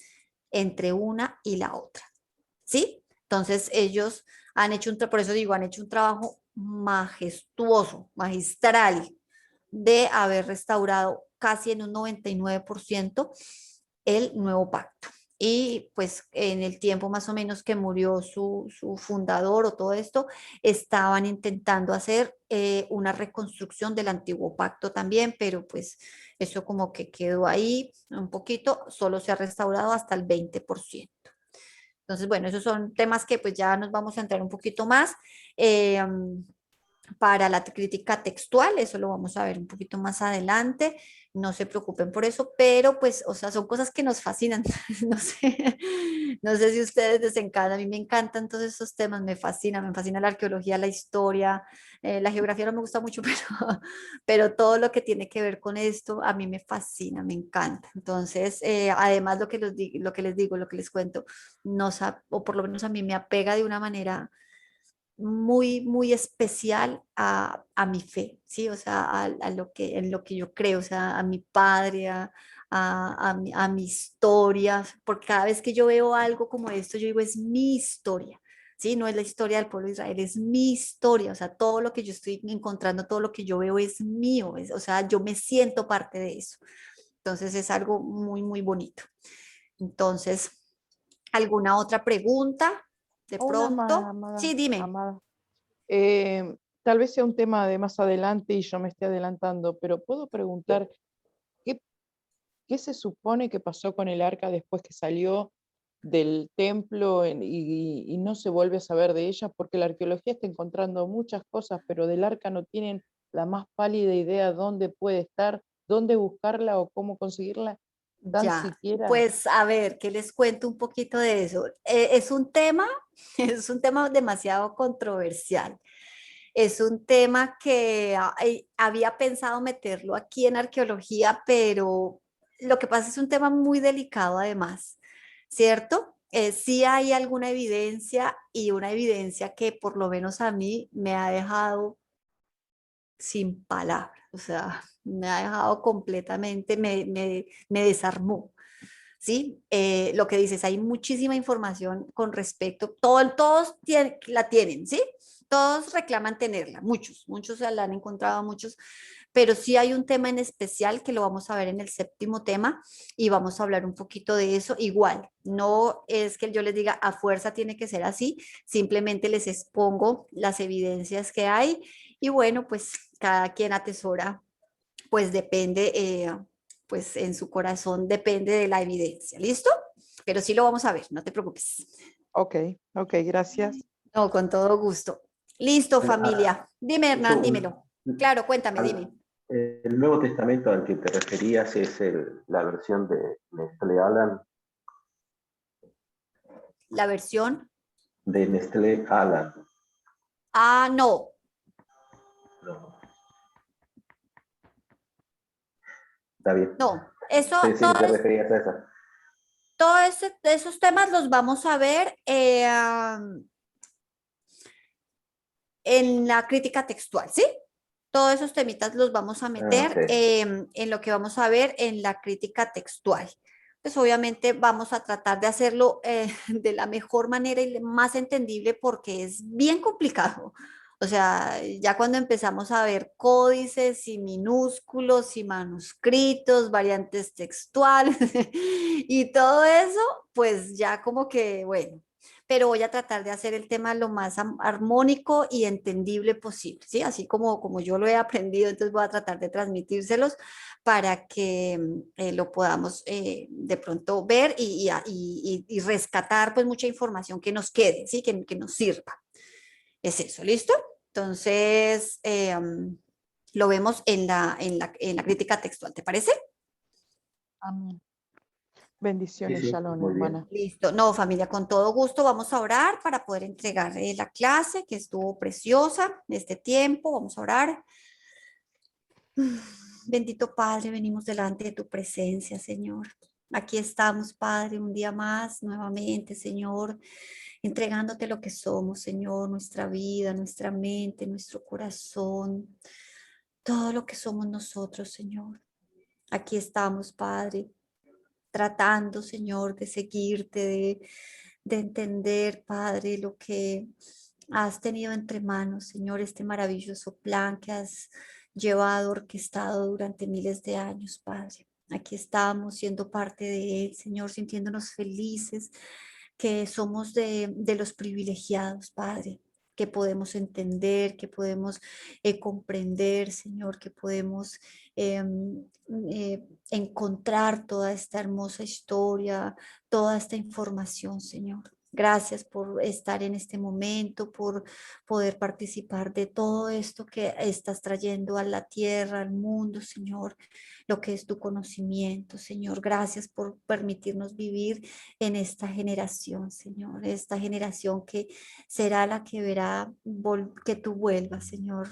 entre una y la otra, ¿sí? Entonces ellos han hecho por eso digo, han hecho un trabajo majestuoso, magistral, de haber restaurado casi en un 99% el nuevo pacto. Y pues en el tiempo más o menos que murió su fundador o todo esto, estaban intentando hacer una reconstrucción del antiguo pacto también, pero pues eso como que quedó ahí un poquito, solo se ha restaurado hasta el 20%. Entonces, bueno, esos son temas que pues ya nos vamos a entrar un poquito más. Para la crítica textual, eso lo vamos a ver un poquito más adelante, no se preocupen por eso, pero pues, o sea, son cosas que nos fascinan, no sé si ustedes les encanta, a mí me encantan todos esos temas, me fascina la arqueología, la historia, la geografía no me gusta mucho, pero todo lo que tiene que ver con esto, a mí me fascina, me encanta, entonces, además lo que les digo, lo que les cuento, o por lo menos a mí me apega de una manera muy, muy especial a mi fe, ¿sí? O sea, en lo que yo creo, o sea, a mi padre, a mi historia, porque cada vez que yo veo algo como esto, yo digo, es mi historia, ¿sí? No es la historia del pueblo de Israel, es mi historia, o sea, todo lo que yo estoy encontrando, todo lo que yo veo es mío, o sea, yo me siento parte de eso. Entonces es algo muy, muy bonito. Entonces, ¿alguna otra pregunta? De Hola, pronto. amada, Sí, dime. amada. Tal vez sea un tema de más adelante y yo me esté adelantando, pero puedo preguntar, ¿qué se supone que pasó con el arca después que salió del templo y no se vuelve a saber de ella? Porque la arqueología está encontrando muchas cosas, pero del arca no tienen la más pálida idea dónde puede estar, dónde buscarla o cómo conseguirla, tan Ya, siquiera. pues a ver, ¿qué les cuento un poquito de eso? Es un tema, es un tema demasiado controversial. Es un tema que había pensado meterlo aquí en arqueología, pero lo que pasa es un tema muy delicado además, ¿cierto? Sí hay alguna evidencia y una evidencia que por lo menos a mí me ha dejado sin palabras, o sea, me ha dejado completamente, me desarmó. ¿Sí? Lo que dices, hay muchísima información con respecto, todos la tienen, ¿sí? Todos reclaman tenerla, muchos la han encontrado, muchos, pero sí hay un tema en especial que lo vamos a ver en el séptimo tema y vamos a hablar un poquito de eso. Igual, no es que yo les diga a fuerza tiene que ser así, simplemente les expongo las evidencias que hay y bueno, pues cada quien atesora, pues depende, pues en su corazón depende de la evidencia, ¿listo? Pero sí lo vamos a ver, no te preocupes. Ok, gracias. No, con todo gusto. Listo, familia. Dime, Hernán, dímelo. Claro, cuéntame, dime. El Nuevo Testamento al que te referías es la versión de Nestlé Aland. La versión. De Nestlé Aland. Ah, no. No. Está bien. No, eso, Sí, te referías a esa. Todos esos temas los vamos a ver en la crítica textual, ¿sí? Todos esos temitas los vamos a meter en lo que vamos a ver en la crítica textual. Pues obviamente vamos a tratar de hacerlo de la mejor manera y más entendible porque es bien complicado. O sea, ya cuando empezamos a ver códices y minúsculos y manuscritos, variantes textuales y todo eso, pues ya como que, bueno, pero voy a tratar de hacer el tema lo más armónico y entendible posible, ¿sí? Así como yo lo he aprendido, entonces voy a tratar de transmitírselos para que lo podamos de pronto ver y rescatar pues mucha información que nos quede, ¿sí? Que nos sirva. Es eso, ¿listo? Entonces, lo vemos en la crítica textual, ¿te parece? Amén. Bendiciones, Sí, sí, Shalom, muy bien. hermana. Listo. No, familia, con todo gusto vamos a orar para poder entregar la clase que estuvo preciosa este tiempo. Vamos a orar. Bendito Padre, venimos delante de tu presencia, Señor. Aquí estamos, Padre, un día más, nuevamente, Señor, entregándote lo que somos, Señor, nuestra vida, nuestra mente, nuestro corazón, todo lo que somos nosotros, Señor. Aquí estamos, Padre, tratando, Señor, de seguirte, de entender, Padre, lo que has tenido entre manos, Señor, este maravilloso plan que has llevado, orquestado durante miles de años, Padre. Aquí estamos siendo parte de él, Señor, sintiéndonos felices, que somos de los privilegiados, Padre, que podemos entender, que podemos comprender, Señor, que podemos encontrar toda esta hermosa historia, toda esta información, Señor. Gracias por estar en este momento, por poder participar de todo esto que estás trayendo a la tierra, al mundo, Señor, lo que es tu conocimiento, Señor. Gracias por permitirnos vivir en esta generación, Señor, esta generación que será la que verá que tú vuelvas, Señor,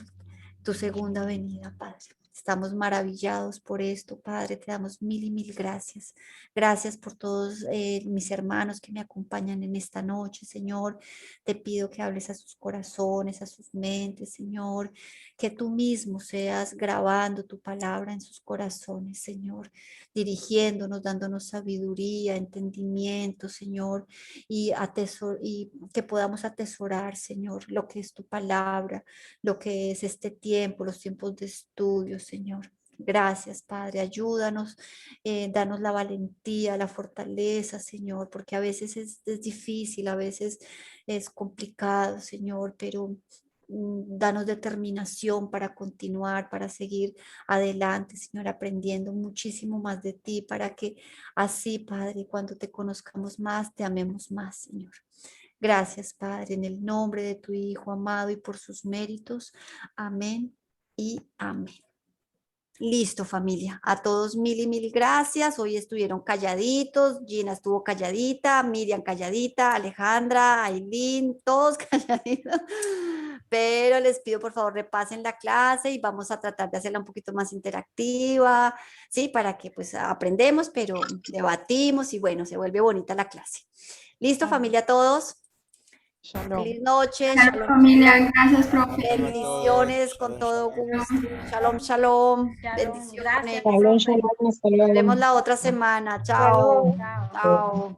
tu segunda venida, Padre. Estamos maravillados por esto, Padre. Te damos mil y mil gracias. Gracias por todos mis hermanos que me acompañan en esta noche, Señor. Te pido que hables a sus corazones, a sus mentes, Señor. Que tú mismo seas grabando tu palabra en sus corazones, Señor. Dirigiéndonos, dándonos sabiduría, entendimiento, Señor. Y que podamos atesorar, Señor, lo que es tu palabra, lo que es este tiempo, los tiempos de estudio, Señor. Gracias, Padre. Ayúdanos, danos la valentía, la fortaleza, Señor, porque a veces es difícil, a veces es complicado, Señor, pero danos determinación para continuar, para seguir adelante, Señor, aprendiendo muchísimo más de ti, para que así, Padre, cuando te conozcamos más, te amemos más, Señor. Gracias, Padre, en el nombre de tu Hijo amado y por sus méritos. Amén y amén. Listo, familia. A todos mil y mil gracias. Hoy estuvieron calladitos. Gina estuvo calladita, Miriam calladita, Alejandra, Aileen, todos calladitos. Pero les pido por favor repasen la clase y vamos a tratar de hacerla un poquito más interactiva, ¿sí? Para que pues aprendemos, pero debatimos y bueno, se vuelve bonita la clase. ¿Listo, familia, todos? Shalom. Feliz noche. Shalom, familia. Gracias, profe. Bendiciones con todo gusto. Shalom, shalom. Bendiciones. Shalom, shalom, hasta luego. Nos vemos la otra semana. Chao. Chao. Chao.